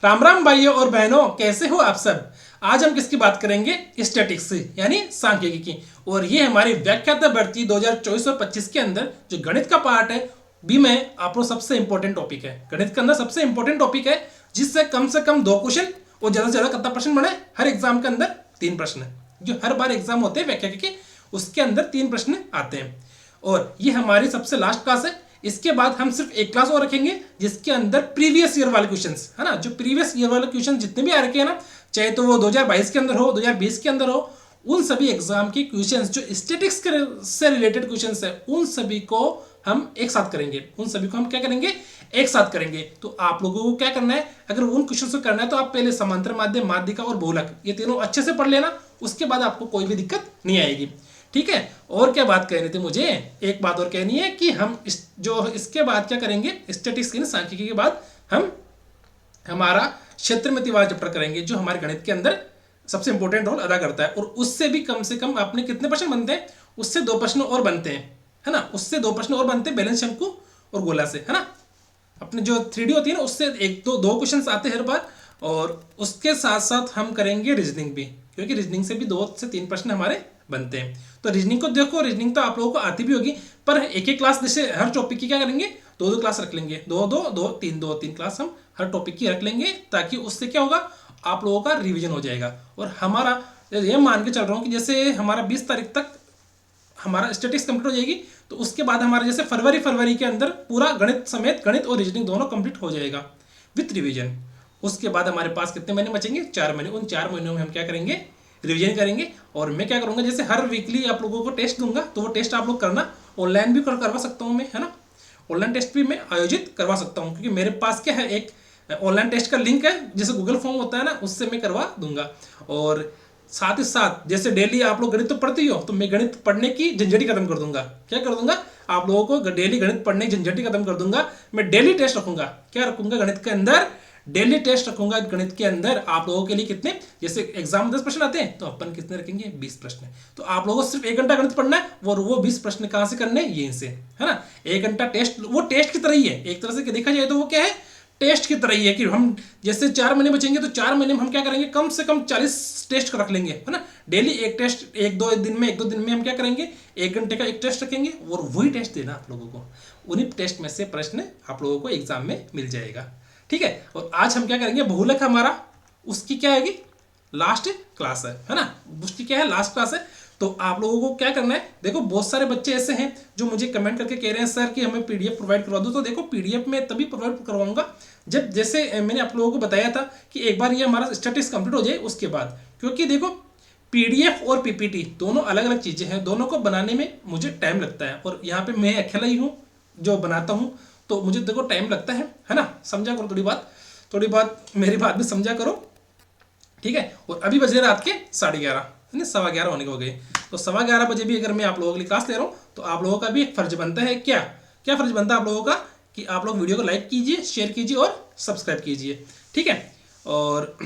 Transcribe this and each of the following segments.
राम राम भाइयों और बहनों, कैसे हो आप सब। आज हम किसकी बात करेंगे? स्टैटिक्स यानी सांख्यिकी की। और ये हमारी व्याख्याता भर्ती 2024 और 25 के अंदर जो गणित का पार्ट है भी मैं आप लोग सबसे इंपॉर्टेंट टॉपिक है। गणित के अंदर सबसे इंपॉर्टेंट टॉपिक है जिससे कम से कम 2 क्वेश्चन और ज्यादा से ज्यादा कितना प्रश्न बने हर एग्जाम के अंदर? 3 प्रश्न। जो हर बार एग्जाम होते हैं व्याख्याता के, उसके अंदर 3 प्रश्न आते हैं। और ये हमारी सबसे लास्ट क्लास है। इसके बाद हम सिर्फ एक क्लास और रखेंगे जिसके अंदर प्रीवियस ईयर वाले क्वेश्चंस है ना, जो प्रीवियस ईयर वाले क्वेश्चन जितने भी आ रखे हैं ना, चाहे तो वो 2022 के अंदर हो, 2020 के अंदर हो, उन सभी एग्जाम के क्वेश्चंस जो स्टैटिक्स से रिलेटेड क्वेश्चंस है उन सभी को हम एक साथ करेंगे। उन सभी को हम क्या करेंगे? एक साथ करेंगे। तो आप लोगों को क्या करना है, अगर उन क्वेश्चन को करना है तो आप पहले समांतर माध्यम, माध्यिका और बहुलक ये तीनों अच्छे से पढ़ लेना। उसके बाद आपको कोई भी दिक्कत नहीं आएगी, ठीक है। और क्या बात कहनी थी मुझे, एक बात और कहनी है कि हम इसके बाद क्या करेंगे, स्टैटिक्स की सांख्यिकी के बाद हम हमारा क्षेत्रमिति वाला चैप्टर करेंगे जो हमारे गणित के अंदर सबसे इंपॉर्टेंट रोल अदा करता है। और उससे भी कम से कम अपने कितने प्रश्न बनते हैं? उससे 2 प्रश्न और बनते हैं, है ना। उससे 2 प्रश्न और बनते हैं बैलेंस शंकु और गोला से, है ना। अपने जो 3D होती है ना, उससे एक दो क्वेश्चन आते हैं हर बार। और उसके साथ साथ हम करेंगे रीजनिंग भी, क्योंकि रीजनिंग से भी 2 से 3 प्रश्न हमारे बनते हैं। तो रीजनिंग को देखो, रीजनिंग तो आप लोगों को आती भी होगी, पर एक एक क्लास जैसे हर टॉपिक की क्या करेंगे, 2 क्लास रख लेंगे, 2-3 क्लास हम हर टॉपिक की रख लेंगे, ताकि उससे क्या होगा, आप लोगों का रिवीजन हो जाएगा। और हमारा ये मान के चल रहा हूँ कि जैसे हमारा 20 तारीख तक हमारा स्टैटिक्स कंप्लीट हो जाएगी, तो उसके बाद हमारा जैसे फरवरी के अंदर पूरा गणित समेत गणित और रीजनिंग दोनों कंप्लीट हो जाएगा विथ रिवीजन। उसके बाद हमारे पास कितने महीने बचेंगे? 4 महीने। उन 4 महीनों में हम क्या करेंगे? रिवीजन करेंगे। और मैं क्या करूंगा, जैसे हर वीकली आप लोगों को टेस्ट दूंगा, तो वो टेस्ट आप लोग करना। ऑनलाइन भी करवा सकता हूँ मैं, है ना। ऑनलाइन टेस्ट भी मैं आयोजित करवा सकता हूँ, क्योंकि मेरे पास क्या है, एक ऑनलाइन टेस्ट का लिंक है, जैसे गूगल फॉर्म होता है ना, उससे मैं करवा दूंगा। और साथ ही साथ जैसे डेली आप लोग गणित तो पढ़ते ही हो, तो मैं गणित पढ़ने की झंझट खत्म कर दूंगा। क्या कर दूंगा? आप लोगों को डेली गणित पढ़ने की झंझट खत्म कर दूंगा। मैं डेली टेस्ट रखूंगा। क्या रखूंगा? गणित के अंदर डेली टेस्ट रखूंगा। गणित के अंदर आप लोगों के लिए कितने, जैसे एग्जाम में 10 प्रश्न आते हैं, तो अपन कितने रखेंगे? 20 प्रश्न। तो आप लोगों को सिर्फ 1 घंटा गणित पढ़ना है, और वो 20 प्रश्न कहां से करने? ये से, है ना। 1 घंटा टेस्ट, वो टेस्ट की तरह ही है। एक तरह से देखा जाए तो वो क्या है, टेस्ट की तरह ही है। कि हम जैसे 4 महीने बचेंगे, तो 4 महीने में हम क्या करेंगे, कम से कम 40 टेस्ट रख लेंगे, है ना। डेली एक टेस्ट, एक दो दिन में हम क्या करेंगे, 1 घंटे का एक टेस्ट रखेंगे, और वही टेस्ट देना आप लोगों को। उन्हीं टेस्ट में से प्रश्न आप लोगों को एग्जाम में मिल जाएगा, ठीक है। और आज हम क्या करेंगे, बहुलक हमारा उसकी क्या आएगी, लास्ट क्लास है ना। उसकी क्या है, लास्ट क्लास है। तो आप लोगों को क्या करना है, देखो बहुत सारे बच्चे ऐसे हैं जो मुझे कमेंट करके कह रहे हैं सर कि हमें पीडीएफ प्रोवाइड करवा दो। तो देखो पीडीएफ में तभी प्रोवाइड करवाऊंगा जब, जैसे मैंने आप लोगों को बताया था कि एक बार ये हमारा स्टैटिक्स कंप्लीट हो जाए उसके बाद। क्योंकि देखो पीडीएफ और पीपीटी दोनों अलग अलग चीजें हैं, दोनों को बनाने में मुझे टाइम लगता है। और यहाँ पे मैं अकेला ही हूँ जो बनाता हूँ, तो मुझे देखो टाइम लगता है ना। समझा करो थोड़ी बात मेरी बात भी समझा करो, ठीक है। और अभी बजे रात के 11:30, 11:15 होने को हो गए। तो 11:15 बजे भी अगर मैं आप लोगों के लिए क्लास ले रहा हूँ, तो आप लोगों का भी एक फर्ज बनता है। क्या फर्ज बनता है आप लोगों का, कि आप लोग वीडियो को लाइक कीजिए, शेयर कीजिए और सब्सक्राइब कीजिए, ठीक है। और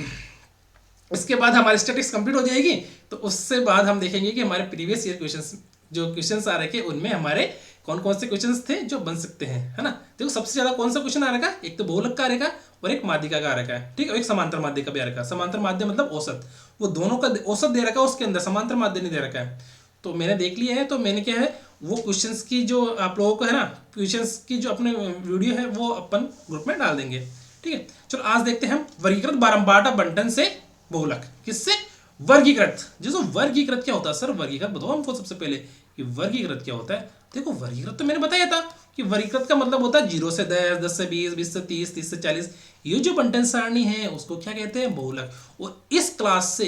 इसके बाद हमारी स्टैटिक्स कंप्लीट हो जाएगी, तो उससे बाद हम देखेंगे कि हमारे प्रीवियस ईयर क्वेश्चंस जो क्वेश्चंस आ रखे उनमें हमारे कौन कौन से क्वेश्चंस थे जो बन सकते हैं, है ना। देखो सबसे ज्यादा कौन सा क्वेश्चन आ रखा है, एक तो बहुलक का आ रखा और एक माध्यिका का आ रखा है, ठीक है। एक समांतर माध्य का भी आ रखा है। समांतर माध्य मतलब औसत, वो दोनों का औसत दे रखा है, उसके अंदर समांतर माध्य नहीं दे रखा है। तो मैंने देख लिया है, तो मैंने क्या है, वो क्वेश्चंस की जो आप लोगों को है ना, क्वेश्चंस की जो अपने वीडियो है वो अपन ग्रुप में डाल देंगे, ठीक है। चलो आज देखते हैं हम वर्गीकृत बारंबारता बंटन से बहुलक। किससे? वर्गीकृत। जैसे वर्गीकृत क्या होता है सर, वर्गीकृत बताओ हमको सबसे पहले कि वर्गीकृत क्या होता है। देखो वर्गीकृत तो मैंने बताया था कि वर्गीकृत का मतलब होता है 0 से 10, 10 से 20, 20 से 30, 30 से 40। ये जो बंटन सारणी है उसको क्या कहते हैं? बहुलक। और इस क्लास से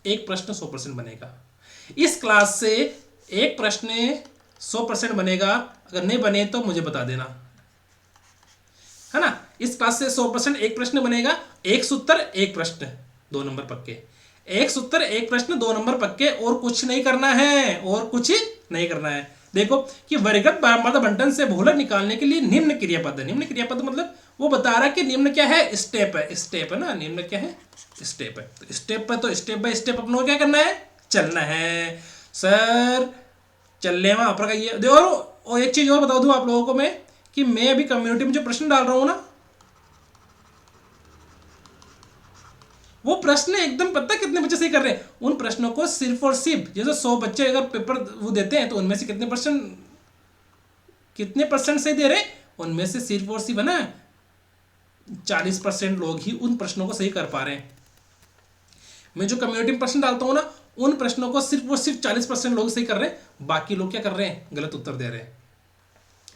एक प्रश्न 100% बनेगा। इस क्लास से एक प्रश्न 100% बनेगा। अगर नहीं बने तो मुझे बता देना, है ना। इस क्लास से 100% एक प्रश्न बनेगा। एक सूत्र एक प्रश्न 2 नंबर पक्के, एक सूत्र एक प्रश्न 2 नंबर पक्के, और कुछ नहीं करना है, और कुछ नहीं करना है। देखो कि वर्गीकृत बारंबारता बंटन से बहुलक निकालने के लिए निम्न क्रियापद है। निम्न क्रियापद मतलब वो बता रहा है कि निम्न क्या है, स्टेप है। स्टेप है ना, निम्न क्या है, स्टेप है। तो स्टेप पर तो स्टेप बाय स्टेप अपनों को क्या करना है, चलना है सर। चलने में आप ये देखो। और एक चीज और बता दूं आप लोगों को मैं, कि मैं अभी कम्युनिटी में जो प्रश्न डाल रहा हूं ना, वो प्रश्न एकदम पता है कितने बच्चे सही कर रहे हैं, उन प्रश्नों को सिर्फ और सिर्फ जैसे 100 बच्चे अगर पेपर वो देते हैं तो उनमें से कितने परसेंट सही दे रहे हैं, उनमें से सिर्फ और सिर्फ है ना 40% लोग ही उन प्रश्नों को सही कर पा रहे हैं। मैं जो कम्युनिटी में प्रश्न डालता हूँ ना, उन प्रश्नों को सिर्फ और सिर्फ 40% लोग सही कर रहे हैं, बाकी लोग क्या कर रहे हैं, गलत उत्तर दे रहे हैं।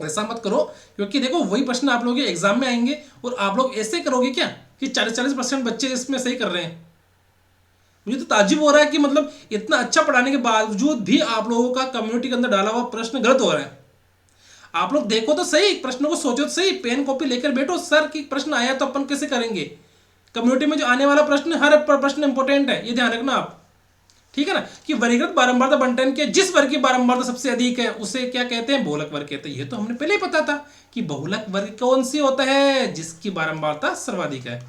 ऐसा मत करो, क्योंकि देखो वही प्रश्न आप लोग के एग्जाम में आएंगे और आप लोग ऐसे करोगे क्या कि 40% बच्चे इसमें सही कर रहे हैं। मुझे तो ताज्जुब हो रहा है कि मतलब इतना अच्छा पढ़ाने के बावजूद भी आप लोगों का कम्युनिटी के अंदर डाला हुआ प्रश्न गलत हो रहा है। आप लोग देखो तो सही, प्रश्नों को सोचो तो सही, पेन कॉपी लेकर बैठो, सर की प्रश्न आया तो अपन कैसे करेंगे। कम्युनिटी में जो आने वाला प्रश्न, हर प्रश्न इंपॉर्टेंट है, ये ध्यान रखना आप, ठीक है ना। कि वर्गीकृत बारंबारता बंटन के जिस वर्ग की बारंबारता सबसे अधिक है उसे क्या कहते हैं, बहुलक वर्ग कहते हैं। ये तो हमने पहले ही पता था कि बहुलक वर्ग कौन सी होता है, जिसकी बारंबारता सर्वाधिक है।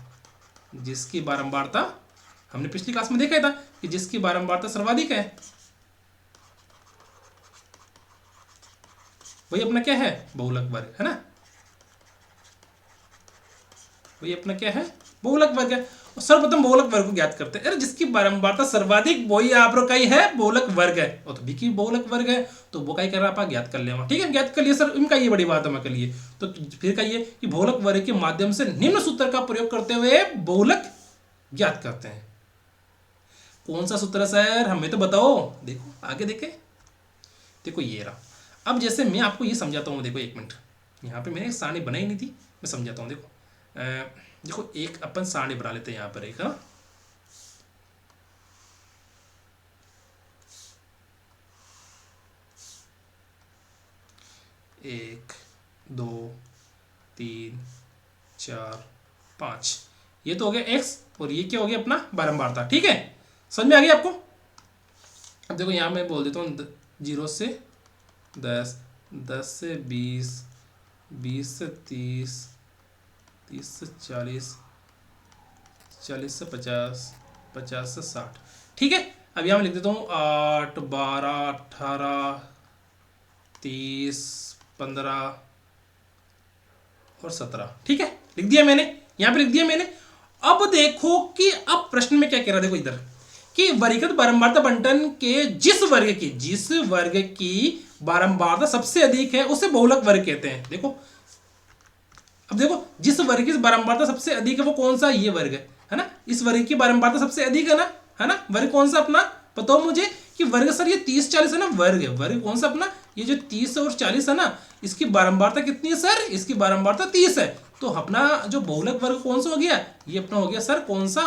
जिसकी बारंबारता हमने पिछली क्लास में देखा था कि जिसकी बारंबारता सर्वाधिक है वही अपना क्या है, बहुलक वर्ग है ना। वही अपना क्या है, बहुलक वर्ग है। सर्वप्रथम बहुलक वर्ग को ज्ञात करते हैं। अरे जिसकी बारंबारता सर्वाधिक वही आप लोग का ही है बहुलक वर्ग है, और तो भी की बहुलक वर्ग है तो वो कहीं कर रहा आप ज्ञात कर लेवा, ठीक है, ज्ञात कर लिए सर, इनका ये बड़ी बात है मैं कर लिए। तो फिर कहिए कि बहुलक वर्ग के माध्यम से निम्न सूत्र का प्रयोग करते हुए बहुलक ज्ञात करते हैं। कौन सा सूत्र है सर, हमें तो बताओ। देखो आगे देखे, देखो ये रहा। अब जैसे मैं आपको ये समझाता हूँ, देखो एक मिनट, यहाँ पे मैंने एक सारणी बनाई नहीं थी, मैं समझाता हूँ। देखो देखो एक अपन सारणी बना लेते हैं यहाँ पर एक, हाँ 1 2 3 4 5, ये तो हो गया x और ये क्या हो गया अपना बारंबारता, ठीक है, समझ में आ गया आपको। अब देखो यहाँ मैं बोल देता हूँ 0 से 10, 10 से 20, 20 से 30, 30 से 40, 40 से 50, 50 से 60, ठीक है। अब यहाँ मैं लिख देता हूँ 8 12 18 30 15 और 17, ठीक है, लिख दिया मैंने, यहाँ पे लिख दिया मैंने। अब देखो कि अब प्रश्न में क्या कह रहा है, देखो इधर कि वर्गीकृत बारंबारता बंटन के जिस वर्ग की बारंबारता सबसे अधिक है उसे बहुलक वर्ग कहते हैं। देखो अब देखो जिस वर्ग की बारंबारता सबसे अधिक है वो कौन सा, ये वर्ग है ना, इस वर्ग की बारंबारता सबसे अधिक है ना, वर्ग कौन सा अपना, बताओ मुझे कि वर्ग सर ये 30 40 है ना, वर्ग कौन सा अपना, ये जो 30 और 40 है ना, इसकी बारंबारता कितनी है सर, इसकी बारंबारता 30 है। तो अपना जो बहुलक वर्ग कौन सा हो गया, ये अपना हो गया सर कौन सा,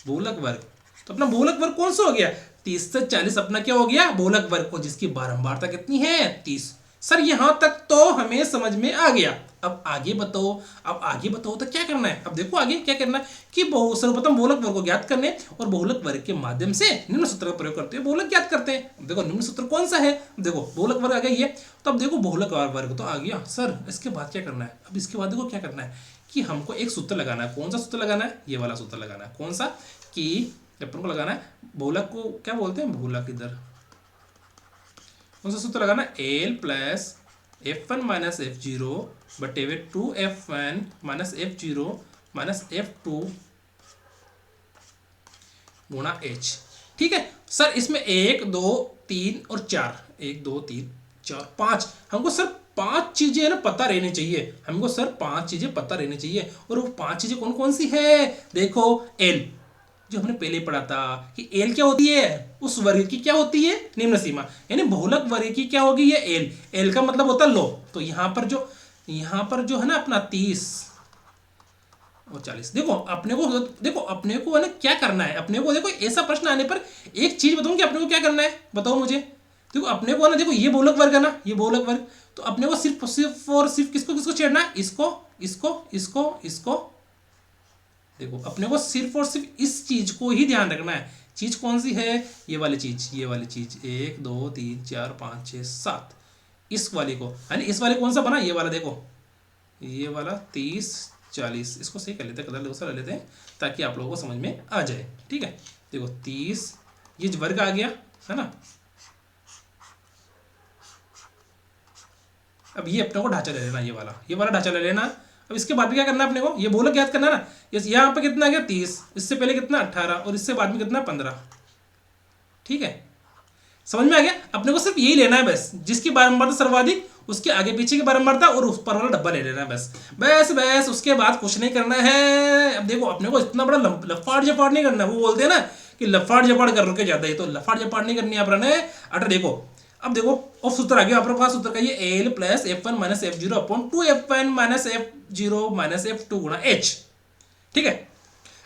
बहुलक वर्ग। तो अपना बहुलक वर्ग कौन सा हो गया, 30 से 40 अपना क्या हो गया, बहुलक वर्ग को जिसकी बारंबारता कितनी है 30। सर यहां तक तो हमें समझ में आ गया। अब आगे बताओ तो क्या करना है। अब देखो आगे क्या करना है कि सर्वप्रथम बहुलक वर्ग को ज्ञात करने और बहुलक वर्ग के माध्यम से निम्न सूत्र का प्रयोग करते हुए बहुलक ज्ञात करते हैं। देखो निम्न सूत्र कौन सा है, देखो बहुलक वर्ग आ गया ये, तो अब देखो बहुलक वर्ग तो आ गया सर, इसके बाद क्या करना है, अब इसके बाद देखो क्या करना है कि हमको एक सूत्र लगाना है। कौन सा सूत्र लगाना है, ये वाला सूत्र लगाना है। कौन सा, कि अपन को लगाना है बहुलक को क्या बोलते हैं, बहुलक इधर कौन सा सूत्र लगाना है, L plus f1 minus f0 बटे हुए 2f1 minus f0 minus f2 गुणा h, ठीक है। सर इसमें 1 2 3 और 4, 1 2 3 4 5, हमको सर 5 चीजें है ना पता रहनी चाहिए, हमको सर 5 चीजें पता रहनी चाहिए। और वो 5 चीजें कौन कौन सी है, देखो एल जो हमने पहले पढ़ा था कि एल क्या होती है, उस वर्ग की क्या होती है, निम्न सीमा, यानी बहुलक वर्ग की क्या होगी, ये एल का मतलब होता है लो। तो यहाँ पर जो है ना अपना 30 और 40, देखो अपने को है ना क्या करना है, अपने को देखो ऐसा प्रश्न आने पर एक चीज बताऊं कि अपने को क्या करना है, बताओ मुझे। देखो अपने को ना, देखो ये बहुलक वर्ग है ना, ये बहुलक वर्ग, तो अपने को सिर्फ और सिर्फ किसको छेड़ना है, इसको। देखो अपने को सिर्फ और सिर्फ इस चीज को ही ध्यान रखना है। चीज कौन सी है, ये वाली चीज 1 2 3 4 5 6 7, इस वाले को, यानी इस वाले कौन सा बना, ये वाला, देखो ये वाला 30 40, इसको सही कर लेते हैं, कलर दूसरा ले लेते हैं ताकि आप लोगों को समझ में आ जाए, ठीक है। देखो 30 ये वर्ग आ गया है ना। अब ये अपने को ढांचा ले लेना, ये वाला ढांचा ले लेना। अब इसके बाद में क्या करना है अपने को, ये बहुलक याद करना है ना। यहाँ पे कितना आ गया 30, इससे पहले कितना 18 और इससे बाद में कितना 15। ठीक है, समझ में आ गया। अपने को सिर्फ यही लेना है बस, जिसकी बारंबारता सर्वाधिक उसके आगे पीछे की बारंबारता और उस पर वाला डब्बा ले लेना है बस बस बस। उसके बाद कुछ नहीं करना है। अब देखो अपने को इतना बड़ा लफाड़ जफाड़ नहीं करना है। वो बोलते हैं ना कि लफाड़ जफाड़ कर के ज्यादा ही, तो लफाड़ जफाड़ नहीं करनी है अपने। अटर देखो, अब देखो और सूत्र आ गया अपने पास। सूत्र का ये L plus F one minus F zero upon 2f1 minus F zero minus F2 गुणा h। ठीक है,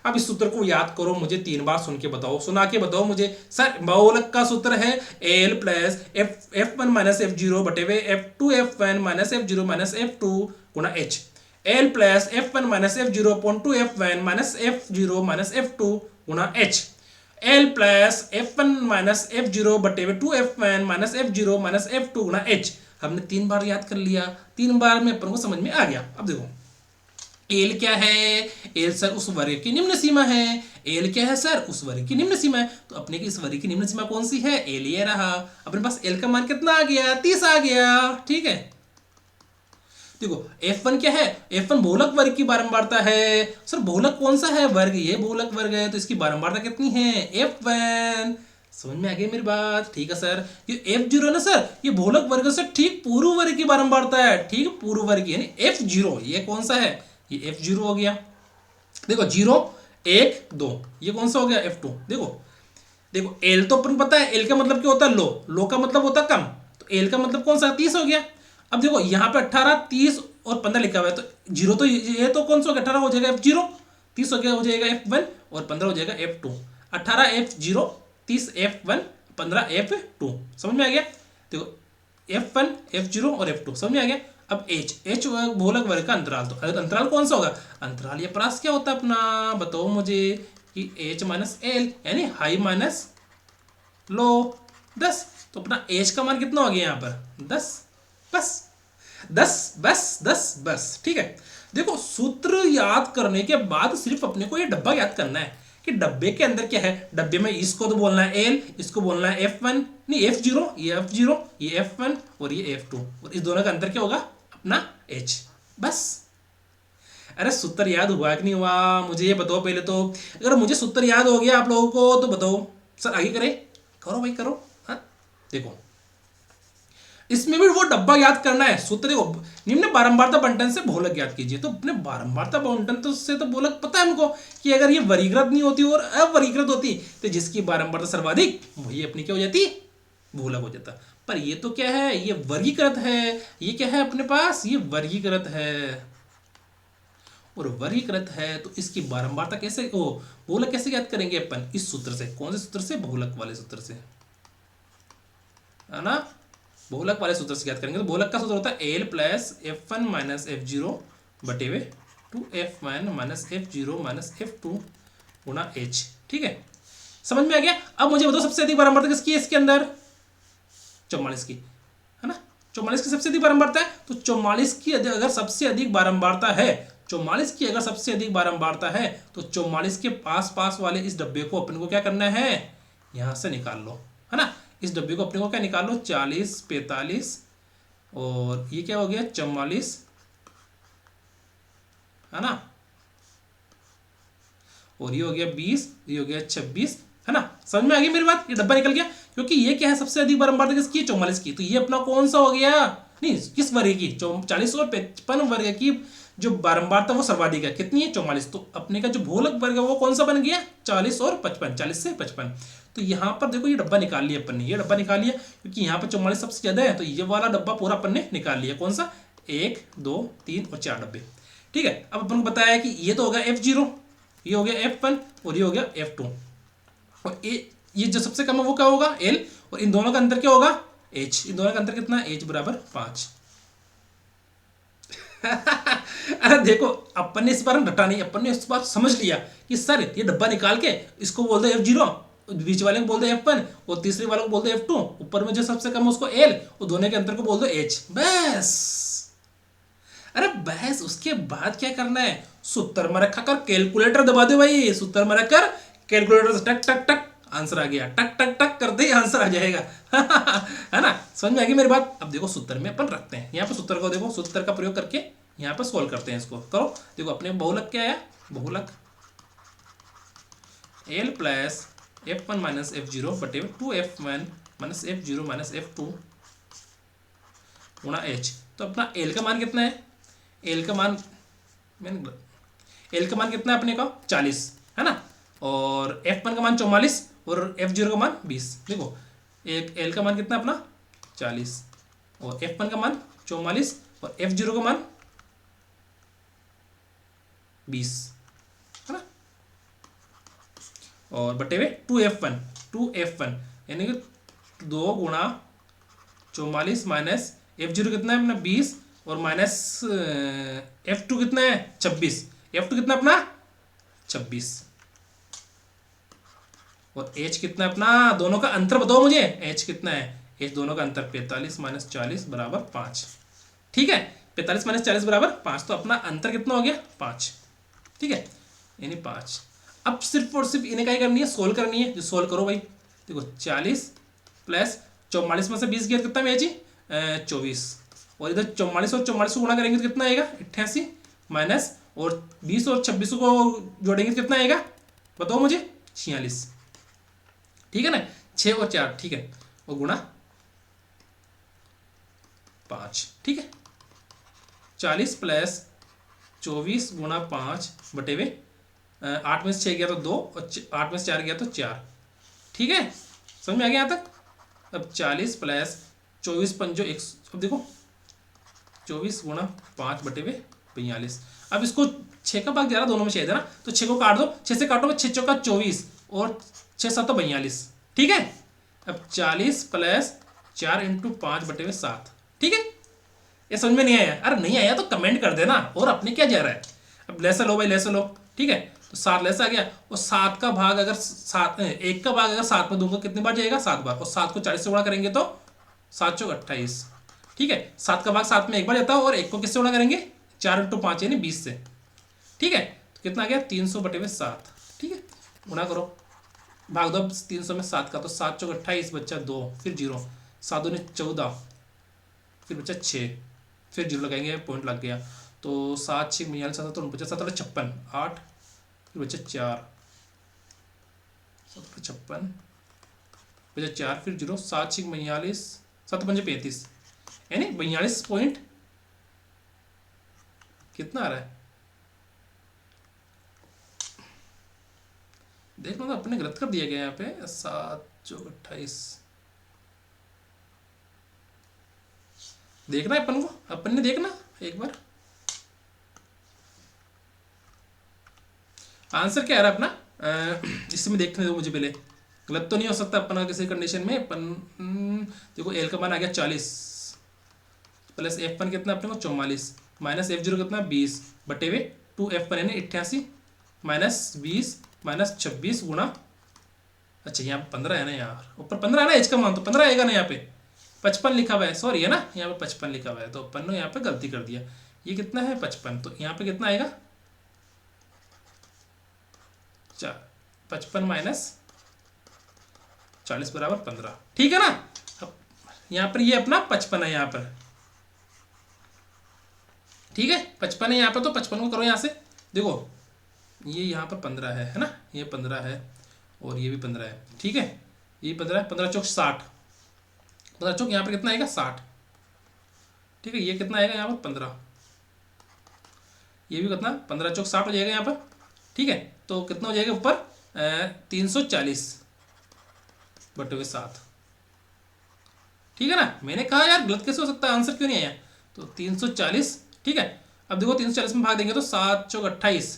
अब इस सूत्र को याद करो, मुझे 3 बार सुन के बताओ, सुना के बताओ मुझे। सर बहुलक का सूत्र है L plus F1 minus F zero बटे हुए F2f1 minus F zero minus F2 गुणा h। L plus F1 minus F zero upon 2f1 minus F zero minus F2 गुणा h। L plus F1 minus F zero बटे हुए 2f1 minus F zero minus F2 गुणा h। हमने 3 बार याद कर लिया, 3 बार में अपन को समझ में आ गया। अब देखो एल क्या है, एल सर उस वर्ग की निम्न सीमा है। एल क्या है सर, उस वर्ग की निम्न सीमा है। तो अपने की इस वर्ग की निम्न सीमा कौन सी है, एल ये रहा। अपने पास एल का मान कितना आ गया, 30 आ गया। ठीक है, देखो F1 क्या है, F1 बहुलक वर्ग की बारंबारता है। सर बहुलक कौन सा है, वर्ग, ये बहुलक वर्ग है, तो इसकी बारंबारता कितनी है, F1। समझ में आ गई मेरी बात। ठीक है सर, ये F0 है ना सर, ये बहुलक वर्ग से ठीक पूर्व वर्ग की बारंबारता है। ठीक, पूर्व वर्ग यानी F0, ये कौन सा है, ये F0 हो गया। देखो 0 1 2, ये कौन सा हो गया, F2। देखो L तो अपन पता है, L का मतलब क्या होता है, लो का मतलब होता है कम, तो L का मतलब कौन सा, 30 हो गया। अब देखो यहाँ पे 18 30 और 15 लिखा हुआ है, तो 0 तो ये तो कौन सा हो गया, 18 हो जाएगा F0, 30 हो गया हो जाएगा F1 और 15 हो जाएगा F2। 18 F0, 30 F1, 15 F2। समझ में आ गया। देखो F1 F0 और F2 समझ में आ गया। अब H बहुलक वर्ग का अंतराल, तो अंतराल कौन सा होगा, अंतराल या परास क्या होता है अपना, बताओ मुझे, कि H माइनस एल यानी हाई माइनस लो 10। तो अपना H का मान कितना हो गया यहाँ पर 10, बस 10 बस 10 बस। ठीक है, देखो सूत्र याद करने के बाद सिर्फ अपने को ये डब्बा याद करना है कि डब्बे के अंदर क्या है। डब्बे में इसको तो बोलना है एल, इसको बोलना है F1 नहीं F0, ये F0, ये F1 और ये F2, और इस दोनों का अंतर क्या होगा अपना H, बस। अरे सूत्र याद हुआ कि नहीं हुआ, मुझे ये बताओ पहले तो। अगर मुझे सूत्र याद हो गया आप लोगों को तो बताओ सर आगे करें, करो भाई करो। हाँ देखो इसमें भी वो डब्बा याद करना है। सूत्र देखो, निम्न बारंबारता बंटन से बहुलक याद कीजिए। तो अपने बारंबारता बंटन तो से तो बहुलक पता है हमको कि अगर ये वर्गीकृत नहीं होती और अवर्गीकृत होती तो जिसकी बारंबारता सर्वाधिक वही अपनी क्या हो जाती, बहुलक हो जाता। पर ये तो क्या है, ये वर्गीकृत है। ये क्या है अपने पास, ये वर्गीकृत है, और वर्गीकृत है तो इसकी बारंबारता कैसे, ओ बहुलक कैसे याद करेंगे अपन, इस सूत्र से। कौन से सूत्र से, बहुलक वाले सूत्र से, है ना। बहुलक वाले सूत्र से याद करेंगे। तो बहुलक का सूत्र होता है L plus F1 minus F0 बटे हुए 2f1 minus F0 minus F2 गुणा H। ठीक है, समझ में आ गया। अब मुझे बताओ सबसे अधिक बारंबारता किसकी है इसके अंदर, 44 की, है ना। 44 की सबसे अधिक बारंबारता है, तो 44 की अगर सबसे अधिक बारंबारता है, 44 की अगर सबसे अधिक बारंबारता है, तो 44 के पास पास वाले इस डब्बे को अपन को क्या करना है, यहां से निकाल लो, है ना। इस डब्बे को अपने को क्या निकाल लो, 40 45 और ये क्या हो गया 44, है ना, और ये हो गया 20, ये हो गया 26, है ना। समझ में आ गई मेरी बात, ये डब्बा निकल गया। क्योंकि ये क्या है सबसे अधिक बारंबारता किसकी, 44 की, तो ये अपना कौन सा हो गया, नहीं किस वर्ग की, 40 और 55 वर्ग की जो बारंबारता वो सर्वाधिक है, कितनी है 44। तो अपने का जो बहुलक वर्ग है वो कौन सा बन गया, 40 और 55, 40 से 55। तो यहाँ पर देखो ये डब्बा निकाल लिया अपन ने, ये डब्बा निकाल लिया क्योंकि यहाँ पर 44 सबसे ज्यादा है, तो ये वाला डब्बा पूरा अपन ने निकाल लिया। कौन सा, 1 2 3 और 4 डब्बे। ठीक है, अब अपन को बताया कि ये तो हो गया F0, ये हो गया F1 और ये हो गया F2, और ये जो सबसे कम है वो क्या होगा L, और इन दोनों का अंतर क्या होगा H। इन दोनों का अंतर कितना, H बराबर 5। अरे देखो अपन ने इस बार रटा नहीं, अपन ने इस बार समझ लिया कि सर ये डब्बा निकाल के इसको बोल दो F0, बीच वाले को बोल दो F1 और तीसरे वाले को बोल दो F2, ऊपर में जो सबसे कम है उसको L और दोनों के अंतर को बोल दो H, बस। अरे बस उसके बाद क्या करना है, सूत्र में रखा कर कैलकुलेटर दबा दो भाई, सूत्र में रखकर कैलकुलेटर से टक टक टक आंसर आ गया, टक टक टक करते ही आंसर आ जाएगा। है ना, समझ में आ गई मेरी बात। अब देखो सूत्र में अपन रखते हैं, यहाँ पर सूत्र को देखो, सूत्र का प्रयोग करके यहाँ पर सोल्व करते हैं इसको। करो, देखो अपने बहुलक क्या आया, बहुलक L plus F1 minus F0 बटे 2F1 minus F0 minus F2 गुणा H। तो अपना एल का मान कितना है, एल का मान कितना है अपने का 40 है ना, और F1 का मान 44 और F0 का मान 20। देखो एक एल का मान कितना है अपना 40 और F1 का मान 44 और F0 का मान 20 है ना, और बटे हुए 2F1 यानी कि 2 गुणा 44 माइनस F0 कितना है अपना 20 और माइनस F2 कितना है 26, F2 कितना अपना 26 और H कितना है अपना, दोनों का अंतर बताओ मुझे, H कितना है, H दोनों का अंतर 45 माइनस 40 बराबर 5। ठीक है, 45 माइनस 40 बराबर 5, तो अपना अंतर कितना हो गया 5। ठीक है, यानी 5। अब सिर्फ और सिर्फ इन्हें क्या करनी है, सोल्व करनी है। जो सोल्व करो भाई, देखो 40 प्लस 44 में से 20 गया कितना में जी 24, और इधर 44 और 44 को गुणा करेंगे तो कितना आएगा 88 माइनस, और 20 और 26 को जोड़ेंगे तो कितना आएगा बताओ मुझे 46। ठीक है ना, 6 और 4, ठीक है, और गुणा 5। ठीक है, 40 प्लस 24 गुणा 5 बटे हुए 8 में से 6 गया तो 2 और 8 में से 4 गया तो 4। ठीक है, समझ में आ गया यहाँ तक। अब 40 प्लस 24 पंजो 100, अब देखो 24 गुणा 5 बटे हुए 42। अब इसको 6 का भाग 11 दोनों में 6 है ना, तो 6 को काट दो, 6 से काटो 6 चौका 24 और 6 7 42। ठीक है, अब 40 प्लस 4 इंटू 5 बटे हुए 7। ठीक है, ये समझ में नहीं आया, अरे नहीं आया तो कमेंट कर देना, और अपने क्या जा रहा है। अब लेसा लो भाई, लेसा लो। ठीक है, तो 7 लेसा आ गया, और 7 का भाग अगर 1 का भाग अगर 7 में दूंगा कितनी बार जाएगा 7 बार, और 7 को 40 से गुणा करेंगे तो 7 चौक 28। ठीक है, 7 का भाग 7 में 1 बार जाता है, और 1 को किससे गुणा करेंगे 4 इंटू 5 यानी 20 से। ठीक है, तो कितना आ गया 300 बटे हुए 7। ठीक है, गुणा करो, भाग दो 300 में 7 का, तो 7 चौक 28 बच्चा 2 फिर 0, 7 दूनी 14 फिर बच्चा 6 फिर 0 लगाएंगे, पॉइंट लग गया, तो 7 6 42 7 तो 49 7 56 8 फिर बच्चा 4 7 56 बच्चा 4 फिर 0 7 6 42 7 5 35 यानी 42 पॉइंट कितना आ रहा है। देखना तो अपने गलत कर दिया गया यहाँ पे, 7 चौक 28। देखना है अपन को, अपन ने देखना एक बार आंसर क्या आ रहा है अपना, इसमें देखने दो मुझे पहले, गलत तो नहीं हो सकता अपना किसी कंडीशन में। अपन देखो एल का मान आ गया 40 प्लस F1 कितना अपने को 44 माइनस F0 कितना 20 बटे हुए 2F1 यानी 88 माइनस 20 माइनस 26 गुणा, अच्छा यहाँ पे 15 है ना, यार ऊपर 15 है ना, एच का मान तो 15 आएगा ना, यहाँ पे 55 लिखा हुआ है, सॉरी है ना, यहाँ पे 55 लिखा हुआ है, तो अपन ने यहाँ पे गलती कर दिया। ये कितना है 55, तो यहाँ पे कितना आएगा 55 माइनस 40 बराबर 15। ठीक है ना, अब यहाँ पर ये अपना 55 है यहाँ पर। ठीक है, 55 है यहाँ पर, तो 55 को करो यहाँ से, देखो ये यहाँ पर 15 है ना, ये 15 है और ये भी 15 है। ठीक है, ये 15 15 चौक 60, 15 चौक यहाँ पर कितना आएगा 60। ठीक है, ये कितना आएगा यहाँ पर 15, ये भी कितना 15 चौक 60 हो जाएगा यहाँ पर। ठीक है, तो कितना हो जाएगा ऊपर 340 बटे हुए 7। ठीक है ना, मैंने कहा यार गलत कैसे हो सकता है, आंसर क्यों नहीं आया, तो 340। ठीक है, अब देखो 340 में भाग देंगे तो 7 चौक 28।